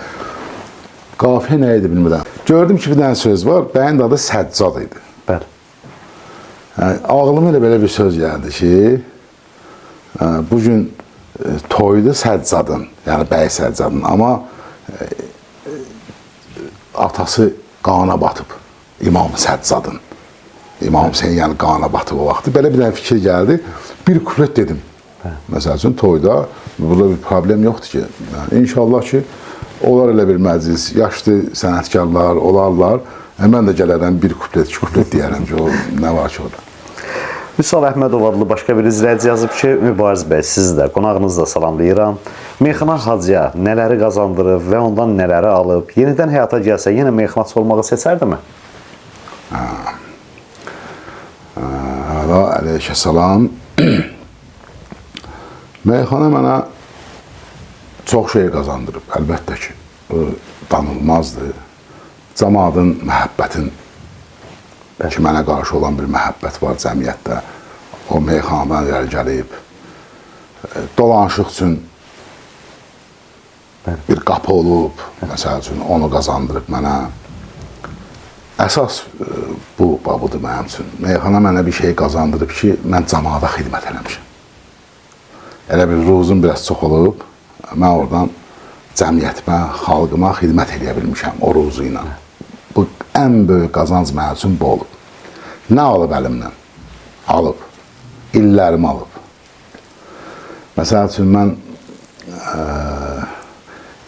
Speaker 2: Qafiyə nə idi bilmirəm. Gördüm ki, bir dənə söz var, bəyin adı Səccad idi.
Speaker 1: Bəli.
Speaker 2: Ağlıma elə belə bir söz gəldi ki, bugün toydu Səccadın, yəni bəy Səccadın, amma atası qana batıb İmam Səccadın. İmam Hüseyin yəni qana batıb o vaxtı. Belə bir dənə fikir gəldi. Bir kuplet dedim. Məsəl üçün toyda burada bir problem yoxdur ki. Yəni, inşallah ki, olar elə bir məclis, yaşlı sənətkarlar olarlar. Mən də gələrəm bir kuplet, iki kuplet deyərəm ki, o nə var ki orada.
Speaker 1: Vüsal Əhmədov adlı başqa bir izləyici yazıb ki, Mübariz bəy, sizi də, qonağınızı da salamlayıram. Meyxana Hacıya nələri qazandırıb və ondan nələri alıb, yenidən həyata gəlsə, yenə meyxanaçı olmağı seçərdimi?
Speaker 2: Əleykə salam. Meyxana mənə çox şey qazandırıb, əlbəttə ki, danılmazdır. Cəmaatın, məhəbbətin ki, mənə qarşı olan bir məhəbbət var cəmiyyətdə. O meyxanadan irəli gəlib, dolanışıq üçün bir qapı olub, məsəl üçün, onu qazandırıb mənə. Əsas bu babudur mənim üçün. Meyxana mənə bir şey qazandırıb ki, mən cəmaata xidmət eləmişim. Elə bir ruzum biraz çox olub, mən oradan cəmiyyətimə, xalqıma xidmət eləyə bilmişəm o ruzu ilə. Bu ən böyük qazanc mənim üçün bu olub. Nə alıb əlimdən? Alıb. İllərimi alıb. Məsəl üçün, mən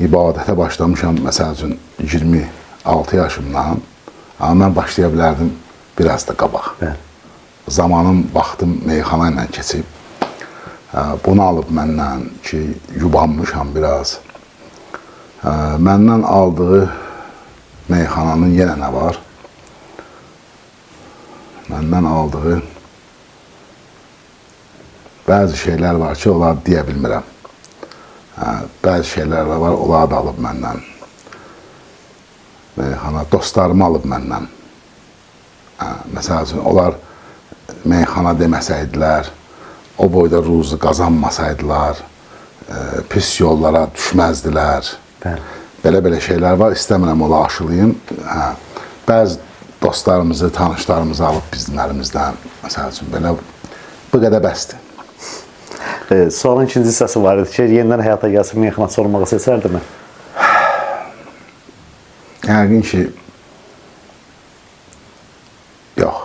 Speaker 2: ibadətə başlamışam, məsəl üçün, 26 yaşımdan. Amma mən başlaya bilərdim biraz da qabaq. Zamanım, vaxtım meyxana ilə keçib. Bunu alıb məndən ki, yubanmışam biraz. Məndən aldığı meyxananın yenə nə var? Məndən aldığı bəzi şeylər var ki, onları deyə bilmirəm. Bəzi şeylər var, onları da alıb məndən. Meyxana, dostlarımı alıb məndən. Məsəl üçün, onlar meyxana deməsəydilər, o boyda ruzu qazanmasaydılar, pis yollara düşməzdilər. Belə şeylər var, istəmirəm onu aşılayım. Bəzi dostlarımızı, tanışlarımızı alıb bizim əlimizdən, məsəl üçün, belə bu qədər bəsdir.
Speaker 1: Sualın ikinci hissəsi var idi ki, yenidən həyata gəlsə meyxanaçı olmağı seçərdimi?
Speaker 2: Yəqin ki, yox.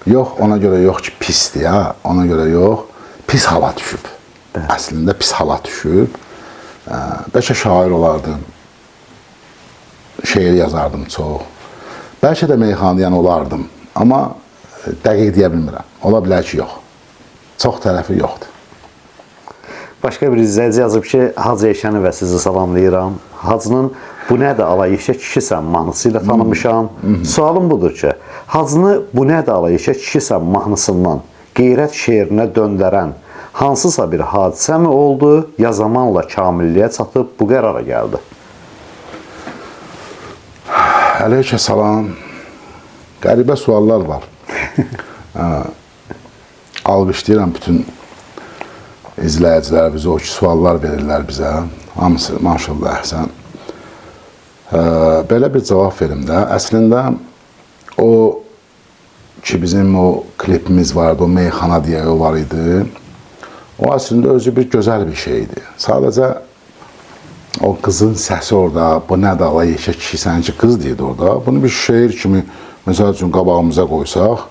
Speaker 2: Yox, ona görə yox ki, pisdir, ya. Ona görə yox, pis hava düşüb. Əslində pis hava düşüb. Bəlkə şair olardım, şeir yazardım çox. Bəlkə də meyxanayan olardım, amma dəqiq deyə bilmirəm. Ola bilər ki, yox. Çox tərəfi yoxdur.
Speaker 1: Başqa bir izləyici yazıb ki, Hacı Eşəni və sizi salamlayıram. Hacının bu nədir alayişə kişisən mahnısı ilə tanımışam. Sualım budur ki, Hacını bu nədir alayişə kişisən mahnısından qeyrət şeirinə döndərən hansısa bir hadisə mi oldu, ya zamanla kamilliyə çatıb bu qərara gəldi?
Speaker 2: Əleykə salam. Qəribə suallar var. Alqışlayıram bütün izləyicilər bizə o ki, suallar verirlər bizə. Hamısı, maşallah, əhsən. Belə bir cavab verim də. Əslində, o ki, bizim o klipimiz vardı, o meyxana deyə o var idi. O əslində özü bir gözəl bir şeydi. Sadəcə o qızın səsi orada, bu nədir ala yeşə kişi, sənki qız deyirdi orada. Bunu bir şeir kimi, məsəl üçün qabağımıza qoysaq,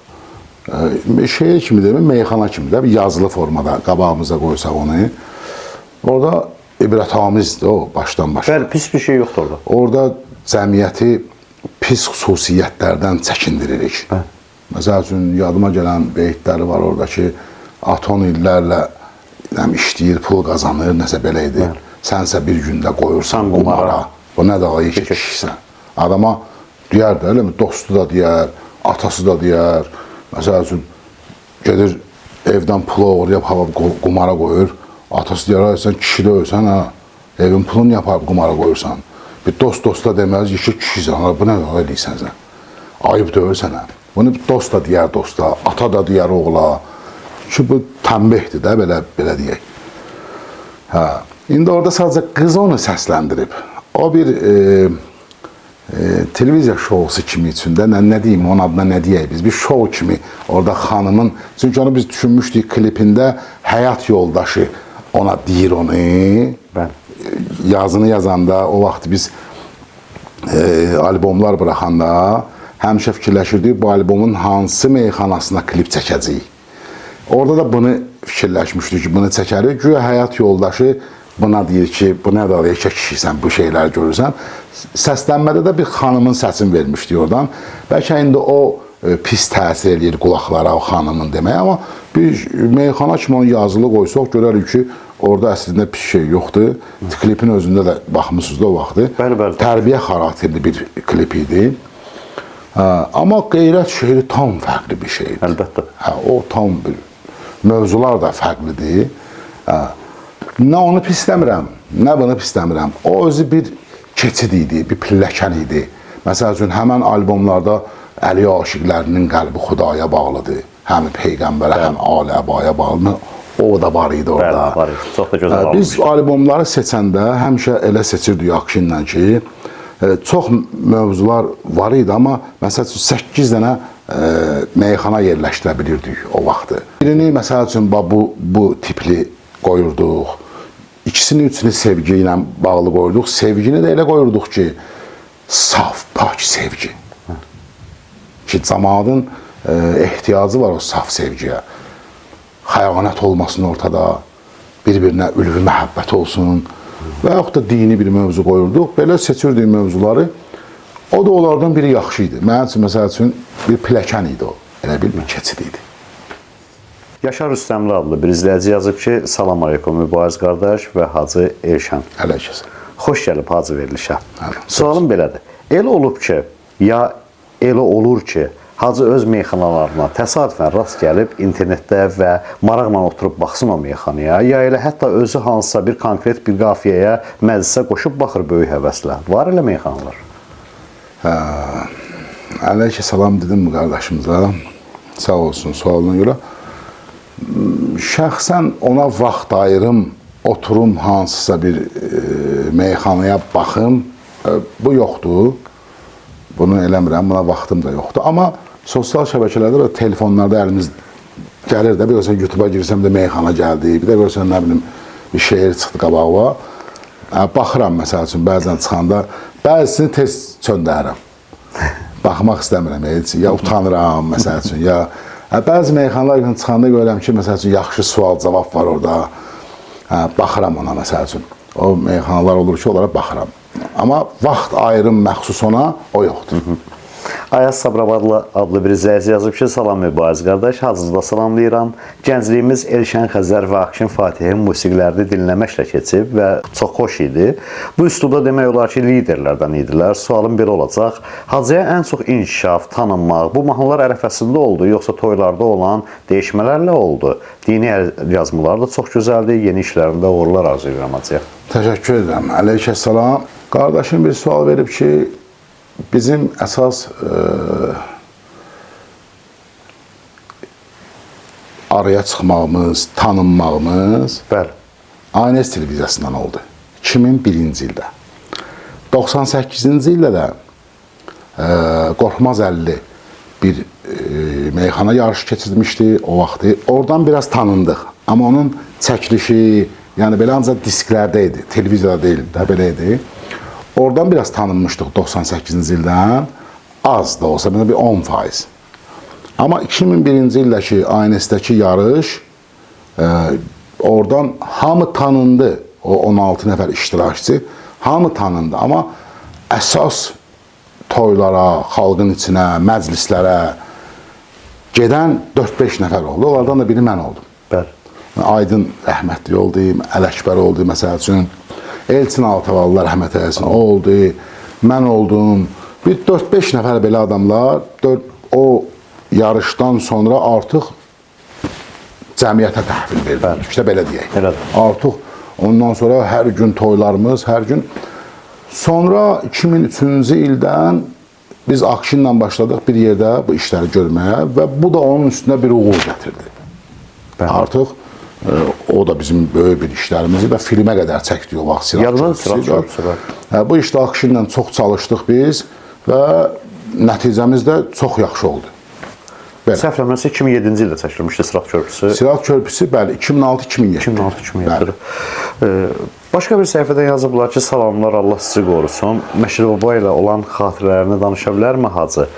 Speaker 2: şeir kimi deyil, meyxana kimi də bir yazılı formada qabağımıza qoysaq onu. Orada ibrətamizdir o, başdan başa.
Speaker 1: Bəli, pis bir şey yoxdur orada.
Speaker 2: Orada cəmiyyəti pis xüsusiyyətlərdən çəkindiririk. Məsəl üçün, yadıma gələn beytləri var orada ki, aton illərlə işləyir, pul qazanır, nəsə belə idi. Sənsə bir gündə qoyursan qumara. Bu nə də ayı kişisən. Adama deyər də, eləmi? Dostu da deyər, atası da deyər. Məsəl üçün, gedir evdən pulu oğurlayıb qumara qoyur. Atası deyər, sən kişi də ölsən, evin pulunu yapar qumara qoyursan. Bir dost-dosta deməz, yekə kişisən, bu nə eləyirsən sən? Ayıb deyir sənə. Bunu dost da deyər dosta, ata da deyər oğla. Ki, bu təmbihdir də, belə deyək. İndi orada sadəcə qız onu səsləndirib. O bir televiziya şousu kimi içində, nə deyim, onun adına nə deyək biz, bir şou kimi orada xanımın, çünki onu biz düşünmüşdük klipində həyat yoldaşı ona deyir onu.
Speaker 1: Bəli.
Speaker 2: Yazını yazanda, o vaxt biz albomlar buraxanda həmişə fikirləşirdik bu albomun hansı meyxanasına klip çəkəcəyik. Orada da bunu fikirləşmişdik ki, bunu çəkərik. Güya həyat yoldaşı buna deyir ki, bu nə da yekə kişisən, bu şeyləri görürsən. Səslənmədə də bir xanımın səsini vermişdik oradan. Bəlkə indi o pis təsir edir qulaqlara o xanımın demək, amma bir meyxana kimi onu yazılı qoysaq, görərik ki, orada əslində pis şey yoxdur. Klipin özündə də baxmışsınız da o vaxtı.
Speaker 1: Bəli.
Speaker 2: Tərbiyə xarakterli bir klip idi. Amma qeyrət şeiri tam fərqli bir şeydir.
Speaker 1: Əlbəttə.
Speaker 2: O tam bir mövzular da fərqlidir. Nə onu pisləmirəm, nə bunu pisləmirəm. O özü bir keçid idi, bir pilləkən idi. Məsəl üçün, həmən albomlarda Əli aşiqlərinin qəlbi Xudaya bağlıdır. Həm Peyğəmbərə, həm Ali-Əbaya bağlıdır. O da var idi orada.
Speaker 1: Bəli, var idi. Çox da gözəl olmuş.
Speaker 2: Biz albomları seçəndə həmişə elə seçirdik Akşinlə ki, çox mövzular var idi, amma məsəl üçün 8 dənə meyxana yerləşdirə bilirdik o vaxtı. Birini məsəl üçün bu tipli qoyurduq. İkisini, üçünü sevgi ilə bağlı qoyurduq. Sevgini də elə qoyurduq ki, saf, pak sevgi. Ki, cəmaatın ehtiyacı var o saf sevgiyə. Xəyanət olmasın ortada, bir-birinə ülvi məhəbbət olsun və yaxud da dini bir mövzu qoyurduq. Belə seçirdik mövzuları. O da onlardan biri yaxşı idi. Mənim üçün, məsəl üçün, bir pilləkən idi o. Elə bir keçid idi.
Speaker 1: Yaşar Rüstəmli adlı bir izləyici yazıb ki, salam aleykum Mübariz qardaş və Hacı Elşən.
Speaker 2: Ələkəsən.
Speaker 1: Xoş gəlib Hacı verilişə. Sualım belədir. Elə olub ki, ya elə olur ki, Hacı öz meyxanalarına təsadüfən rast gəlib internetdə və maraqla oturub baxsın o meyxanaya, ya elə hətta özü hansısa bir konkret bir qafiyəyə, məclisə qoşub baxır böyük həvəslə. Var elə meyxanalar?
Speaker 2: Ələkə salam dedim bu qardaşımıza. Sağ olsun sualına görə. Şəxsən ona vaxt ayırım, oturum hansısa bir meyxanaya baxım, bu yoxdur. Bunu eləmirəm, buna vaxtım da yoxdur. Amma sosial şəbəkələrdə və telefonlarda əlimiz gəlir də, bir görsən YouTube-a girsəm də meyxana gəldi, bir də görsən nə bilim bir şeir çıxdı qabağıma. Baxıram məsəl üçün, bəzən çıxanda, bəzisini tez çöndərirəm. Baxmaq istəmirəm, ya utanıram məsəl üçün, ya bəzi meyxanalar üçün çıxanda görürəm ki, məsəl üçün yaxşı sual-cavab var orada. Baxıram ona məsəl üçün. O meyxanalar olur ki, onlara baxıram. Amma vaxt ayırım məxsus ona, o yoxdur.
Speaker 1: Ayaz Sabravadlı adlı bir izləyici yazıb ki, salam Mübariz qardaş, hazırda salamlayıram. Gəncliyimiz Elşən Xəzər və Akşin Fatihin musiqilərini dinləməklə keçib və çox xoş idi. Bu üslubda demək olar ki, liderlərdən idilər. Sualım belə olacaq. Hacıya ən çox inkişaf, tanınmaq bu mahnılar ərəfəsində oldu, yoxsa toylarda olan dəyişmələrlə oldu? Dini yazmalar da çox gözəldir, yeni işlərində uğurlar arzu edirəm Hacıya.
Speaker 2: Təşəkkür edirəm. Əleyhissalam. Qardaşım bir sual verib ki, bizim əsas araya çıxmağımız, tanınmağımız ANS televiziyasından oldu. 2001-ci ildə. 98-ci ildə də Qorxmaz 50 bir meyxana yarışı keçirmişdi o vaxtı. Oradan biraz tanındıq. Amma onun çəkilişi, yəni belə ancaq disklərdə idi, televiziyada deyildi də, belə idi. Oradan biraz tanınmışdıq 98-ci ildən, az da olsa, bir 10%. Amma 2001-ci ildəki ANS-dəki yarış, oradan hamı tanındı, o 16 nəfər iştirakçı, hamı tanındı. Amma əsas toylara, xalqın içinə, məclislərə gedən 4-5 nəfər oldu. Onlardan da biri mən oldum. Aydın rəhmətli oldu, Ələkbər oldu, məsəl üçün. Elçin Altıvalılar rəhmət eləsin, o oldu, mən oldum. Bir 4-5 nəfər belə adamlar o yarışdan sonra artıq cəmiyyətə təhvil verdik. İşte belə deyək. Artıq ondan sonra hər gün toylarımız, hər gün. Sonra 2003-cü ildən biz Akşinlə başladıq bir yerdə bu işləri görməyə və bu da onun üstünə bir uğur gətirdi. Artıq o da bizim böyük bir işlərimizi və filmə qədər çəkdik o vaxt. Bu işdə Akşinlə çox çalışdıq biz və nəticəmiz də çox yaxşı oldu. Bəli.
Speaker 1: Səhv eləmirəmsə 2007-ci ildə çəkilmişdi Sirat körpüsü.
Speaker 2: Sirat körpüsü bəli 2006-2007.
Speaker 1: 2006-2007. Başqa bir səhifədə yazıblar ki, salamlar, Allah sizi qorusun. Məşədi Baba ilə olan xatirələrini danışa bilərmi Hacı?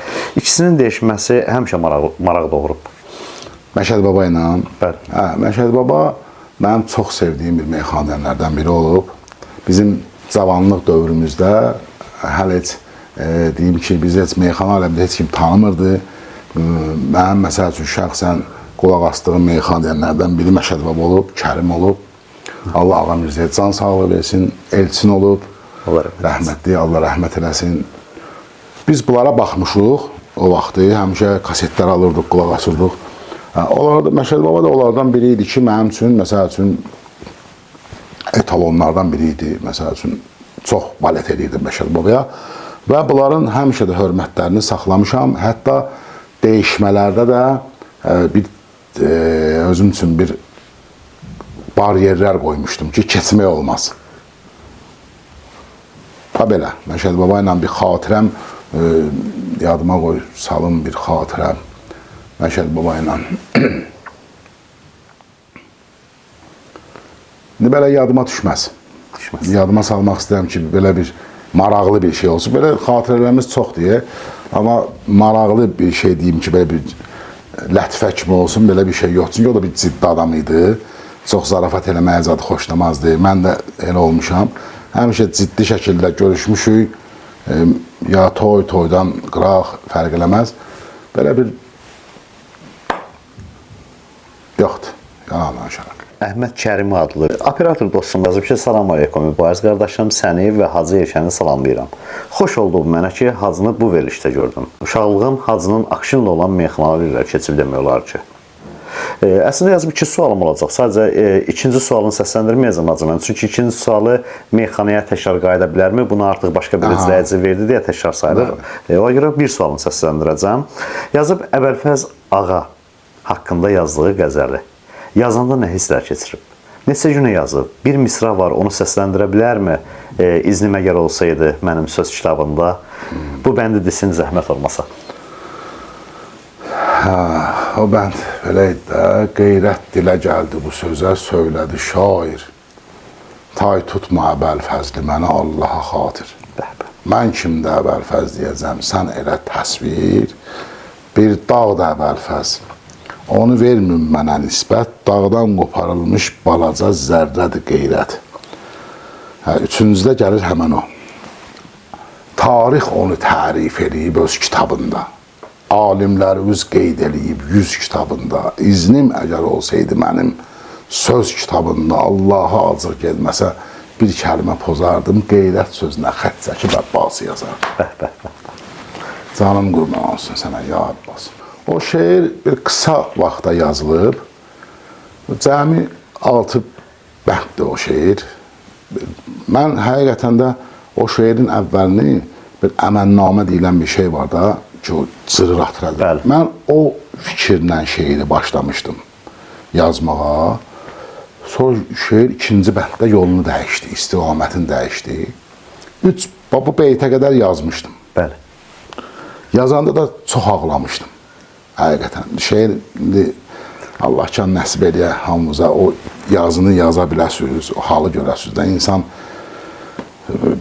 Speaker 1: İkisinin dəyişməsi həmişə maraq doğurub.
Speaker 2: Məşədi Baba ilə?
Speaker 1: Bəli.
Speaker 2: Hə, Məşədi Baba mənim çox sevdiyim bir meyxanələrdən biri olub. Bizim cavanlıq dövrümüzdə hələ heç deyim ki, biz heç meyxana aləmində heç kim tanımırdı. Mənim məsəl üçün şəxsən qulaq asdığım meyxanələrdən biri Məşədi Baba olub, Kərim olub. Allah Ağa Mirzəyə can sağlığı versin, Elçin olub.
Speaker 1: Allah
Speaker 2: rəhmətli, Allah rəhmət eləsin. Biz bunlara baxmışıq o vaxtı, həmişə kasetlər alırdıq, qulaq asırdıq. Məşədi Baba da onlardan biri idi ki, mənim üçün, məsəl üçün, etalonlardan biri idi. Məsəl üçün, çox balet edirdim Məşədi Babaya. Və bunların həmişə də hörmətlərini saxlamışam. Hətta dəyişmələrdə də özüm üçün bir bariyerlər qoymuşdum ki, keçmək olmaz. Belə, Məşədi Baba ilə bir xatirəm, yadıma qoy, salım bir xatirəm. Məşədi Baba ilə. İndi belə yadıma düşməz. Yadıma salmaq istəyirəm ki, belə bir maraqlı bir şey olsun. Belə xatirələrimiz çox deyə, amma maraqlı bir şey deyim ki, belə bir lətifə kimi olsun, belə bir şey yox. Çünki o da bir ciddi adam idi. Çox zarafat eləməyə zadı xoşlamazdı. Mən də elə olmuşam. Həmişə ciddi şəkildə görüşmüşük. Ya toydan qıraq, fərq eləməz. Belə bir yoxdur. Yalan danışaraq.
Speaker 1: Əhməd Kərimi adlı operator dostum yazıb ki, salam aleykum, Mübariz qardaşım, səni və Hacı Elşəni salamlayıram. Xoş oldu mənə ki, Hacını bu verilişdə gördüm. Uşaqlığım Hacının Akşinlə olan meyxanaları ilə keçib demək olar ki. Əslində yazıb 2 sualım olacaq. Sadəcə ikinci sualını səsləndirməyəcəm Hacı mən. Çünki ikinci sualı meyxanaya təkrar qayıda bilərmi? Bunu artıq başqa bir izləyici verdi deyə təkrar sayılır. Ona görə bir sualını səsləndirəcəm. Yazıb Əbəlfəz Ağa haqqında yazdığı qəzəli. Yazanda nə hisslər keçirib? Neçə günə yazıb? Bir misra var, onu səsləndirə bilərmi? İznim əgər olsaydı mənim söz kitabında. Bu bəndi desin, zəhmət olmasa.
Speaker 2: O bənd belə idi də, qeyrət dilə gəldi bu sözə, söylədi şair. Tay tutma Əbəlfəzli mənə Allaha xatir. Mən kimdə Əbəlfəz deyəcəm, sən elə təsvir. Bir dağ da Əbəlfəz. Onu vermün mənə nisbət, dağdan qoparılmış balaca zərrədir qeyrət. Üçüncüdə gəlir həmən o. Tarix onu tərif edib öz kitabında. Alimlərimiz qeyd edib 100 kitabında. İznim əgər olsaydı mənim söz kitabında Allaha acıq gelməsə bir kəlmə pozardım, qeyrət sözünə xət çəkib Əbbası yazardım. Canım qurban olsun sənə, ya Abbas. O şeir bir qısa vaxtda yazılıb. Cəmi 6 bənddir o şeir. Mən həqiqətən də o şeirin əvvəlini bir əmənnamə deyilən bir şey var da ki, o cırır atırır. Mən o fikirlə şeiri başlamışdım yazmağa. Sonra şeir ikinci bənddə yolunu dəyişdi, istiqamətini dəyişdi. Bu beytə qədər yazmışdım.
Speaker 1: Bəli.
Speaker 2: Yazanda da çox ağlamışdım. Həqiqətən, şeir Allah can nəsib eləyə hamımıza o yazını yaza biləsiniz, o halı görəsiniz də insan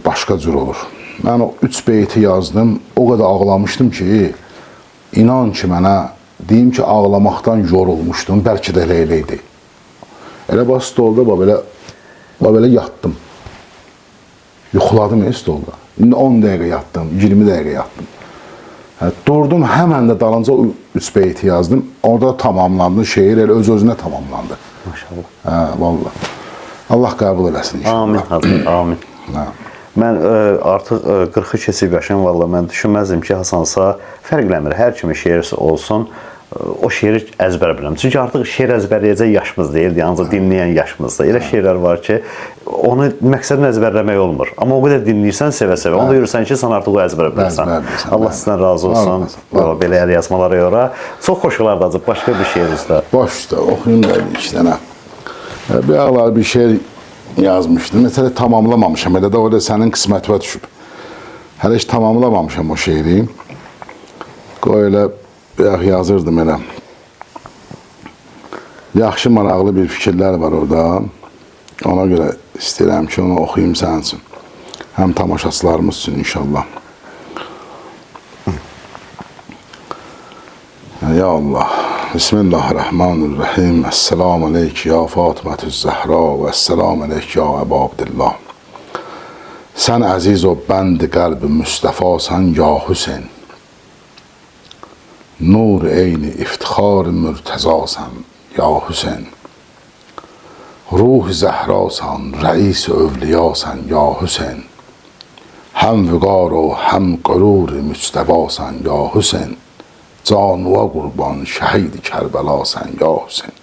Speaker 2: başqa cür olur. Mən o 3 beyti yazdım, o qədər ağlamışdım ki, inan ki mənə, deyim ki, ağlamaqdan yorulmuşdum, bəlkə də elə idi. Elə bax stolda, belə yatdım. Yuxuladım stolda. İndi 10 dəqiqə yatdım, 20 dəqiqə yatdım. Durdum, həmən də dalınca 3 beyti yazdım. Orada tamamlandı, şeir elə öz-özünə tamamlandı.
Speaker 1: Maşallah.
Speaker 2: Vallahi. Allah qəbul eləsin inşallah.
Speaker 1: Amin, Hacı, amin. Mən artıq 40-ı keçib yaşayım, vallahi mən düşünməzdim ki, hasansa fərqləmir, hər kimi şeir olsun, o şeiri əzbər bilirəm. Çünki artıq şeir əzbərləyəcək yaşımız deyildi, ancaq dinləyən yaşımızda. Elə şeirlər var ki, onu məqsədini əzbərləmək olmur. Amma o qədər dinləyirsən, sevə-sevə. Onda görürsən ki, sən artıq o əzbərə bilirsən. Allah sizdən razı olsun. Belə əl yazmalara görə. Çox xoş olardı acı, başqa bir şeir üstə.
Speaker 2: Başda, oxuyum da 2 dənə. Bir ağlar bir şeir yazmışdım. Mesela tamamlamamışam. Elə də o da sənin qismətvə düşüb. Hələ heç tamamlamamışam o şeiri. Qoy elə yazırdım elə. Yaxşı, maraqlı bir fikirlər var orada. Ona görə istəyirəm ki, onu oxuyum sənin üçün. Həm tamaşaçılarımız üçün inşallah. Ya Allah. Bismillahirrahmanirrahim. Esselamu aleyki ya Fatımetü's Zəhra və esselamu aleyki ya Əbu Abdillah. Sən əziz o bənd-i qəlb-i Müstəfasən ya Hüseyn. Nur eyni iftixar-ı mürtəzasən ya Hüseyn. Ruh-i Zəhrasan, rəis-i övliyasən ya Hüseyn. Həm vüqar o həm qürur-i müstəbasən ya Hüseyn. Canuva qurban şəhid-i Kərbəlasən ya Hüseyn.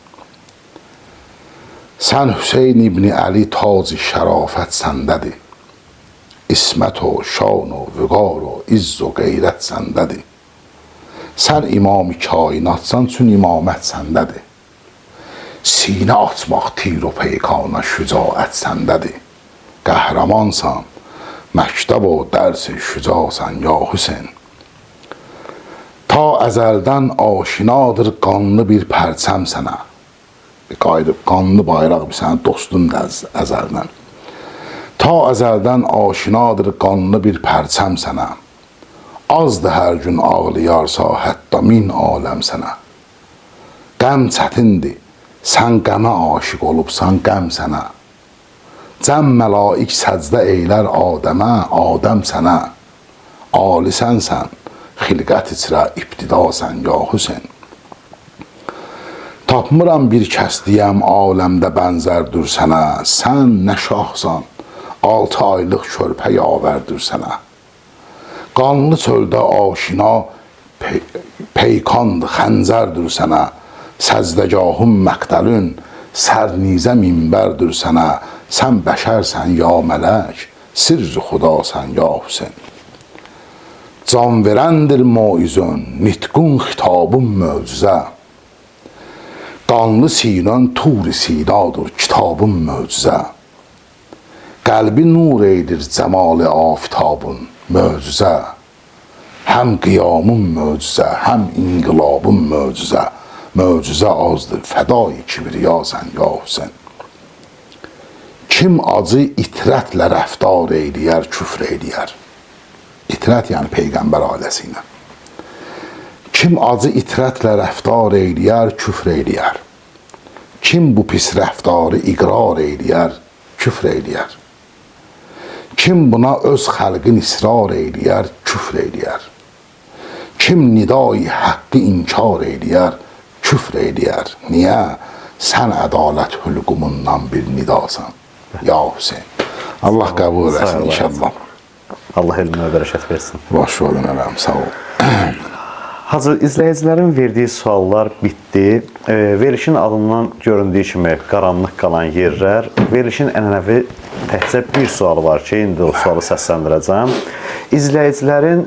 Speaker 2: Sən Hüseyn İbni Əli tac-ı şərafət səndədir. İsmət o, şan o, vüqar o, izz o, qeyrət səndədir. Sən imam-ı kainatsan, çün imamət səndədir. Sinə açmaq tir o peykana şücaət səndədir. Qəhrəmansan, məktəb o dərs-i şücasən ya Hüseyn. Ta əzəldən aşinadır qanlı bir pərçəm sənə. Bir qayıb, qanlı bayraq bir sənin dostundur əzəldən. Ta əzəldən aşinadır qanlı bir pərçəm sənə. Azdır hər gün ağlayarsa, hətta min aləm sənə. Qəm çətindir, sən qəmə aşiq olubsan, qəm sənə. Cəm məlaik səcdə eylər Adəmə, Adəm sənə. Ali sənsən, xilqət içrə ibtidasən ya Hüseyn. Tapmıram bir kəs deyəm aləmdə bənzərdir sənə. Sən nə şahsan, 6 aylıq körpə yavərdir sənə. Qanlı çöldə aşina peykandır, xəncərdir sənə. Səzdəgahın məqtəlün, sərnizə minbərdir sənə. Sən bəşərsən ya mələk, sirr-i xudasən ya Hüseyn. Can verəndir maizün, nitqun xitabın möcüzə. Qanlı sinən tur-i sinadır, kitabın möcüzə. Qəlbi nur eydir cəmal-i afitabın, möcüzə. Həm qiyamın möcüzə, həm inqilabın möcüzə. Möcüzə azdır, fədai kibriyasən ya Hüseyn. Kim acı itrətlə rəftar eyləyər, küfr eyləyər. İtrət yəni Peyğəmbər ailəsi ilə. Kim acı itrətlə rəftar eyləyər, küfr eyləyər. Kim bu pis rəftarı iqrar eyləyər, küfr eyləyər. Kim buna öz xəlqin israr eyləyər, küfr eyləyər. Kim nidai haqqı inkar eyləyər, küfr eyləyər. Niyə? Sən ədalət hülqumundan bir nidasan. Ya Hüseyn. Allah qəbul eləsin inşallah.
Speaker 1: Allah elminə bərəkət versin.
Speaker 2: Baş olun ələm, sağ ol.
Speaker 1: Hacı, izləyicilərin verdiyi suallar bitdi. Verilişin adından göründüyü kimi qaranlıq qalan yerlər. Verilişin ənənəvi təkcə bir sualı var ki, indi o sualı səsləndirəcəm. İzləyicilərin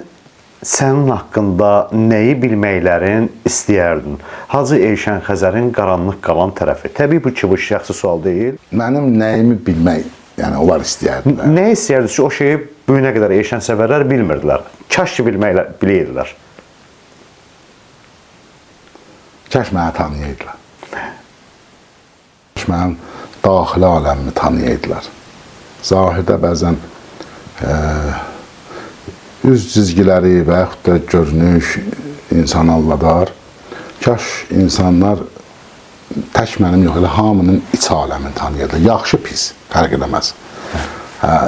Speaker 1: sənin haqqında nəyi bilməklərin istəyərdin? Hacı Eyşən Xəzərin qaranlıq qalan tərəfi. Təbii ki, bu şəxsi sual deyil.
Speaker 2: Mənim nəyimi bilmək, yəni onlar istəyərdilər.
Speaker 1: Nə istəyərdiniz ki, o şeyi bu günə qədər Eyşən səvərlər bilmirdilər. Kaş ki bilirdilər.
Speaker 2: Kaş məni tanıyaydılar. Kaş mənim daxili aləmimi tanıyaydılar. Zahirdə bəzən üz cizgiləri və yaxud da görünüş insan alladar. Kaş insanlar tək mənim yox, elə hamının iç aləmini tanıyırlar. Yaxşı, pis, fərq edəməz.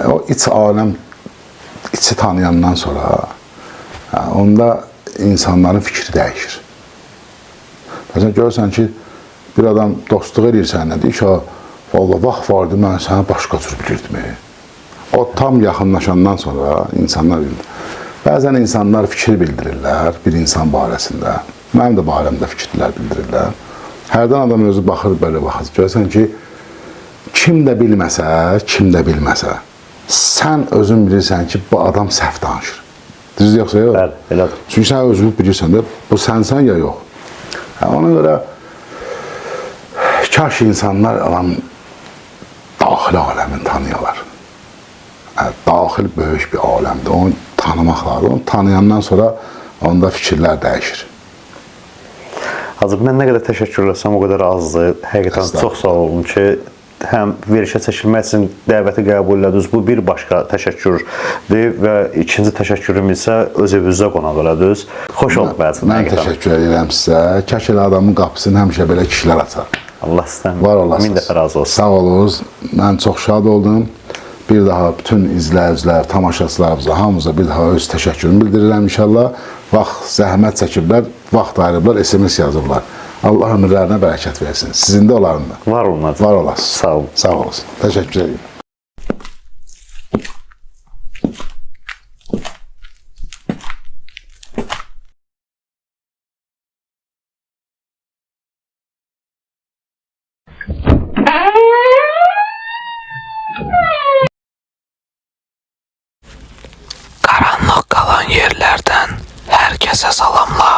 Speaker 2: O iç aləm, içi tanıyandan sonra onda insanların fikri dəyişir. Məsələn, görürsən ki, bir adam dostluq edir səninlə, deyir ki, valla vaxt vardı, mən sənə başqa cür bilirdim. O tam yaxınlaşandan sonra insanlar bilir. Bəzən insanlar fikir bildirirlər bir insan barəsində. Mənim də barəmdə fikirlər bildirirlər. Hərdən adam özü baxır, belə baxır. Görürsən ki, kim də bilməsə, sən özün bilirsən ki, bu adam səhv danışır. Düzdür yoxsa yox?
Speaker 1: Bəli, elədir.
Speaker 2: Çünki sən özünü bilirsən də, bu sənsən ya yox. Ona görə kaş insanlar daxili aləmini tanıyorlar. Daxil böyük bir aləmdir. Onu tanımaq lazım. Onu tanıyandan sonra onda fikirlər dəyişir.
Speaker 1: Hacı, mən nə qədər təşəkkür etsəm o qədər azdır. Həqiqətən
Speaker 2: Estağfurullah.
Speaker 1: çox sağ olun ki, həm verilişə çəkilmək üçün dəvəti qəbul elədiniz. Bu bir başqa təşəkkürdür və ikinci təşəkkürüm isə öz evinizə qonaq elədiniz. Xoş oldu bəzən.
Speaker 2: Mən təşəkkür edirəm sizə. Kaş elə adamın qapısını həmişə belə kişilər açar.
Speaker 1: Allah sizdən
Speaker 2: Var olasınız.
Speaker 1: min dəfə razı olsun.
Speaker 2: Sağ olunuz. Mən çox şad oldum. Bir daha bütün izləyicilər, tamaşaçılarımıza, hamımıza bir daha öz təşəkkürümü bildirirəm inşallah. Vaxt zəhmət çəkiblər, vaxt ayırıblar, SMS yazıblar. Allah ömürlərinə bərəkət versin. Sizin də onların da.
Speaker 1: Var olun hacı.
Speaker 2: Var olasınız.
Speaker 1: Sağ olun.
Speaker 2: Sağ olasın. Təşəkkür edirəm.
Speaker 3: Qaranlıq qalan yerlərdən hər kəsə salamlar.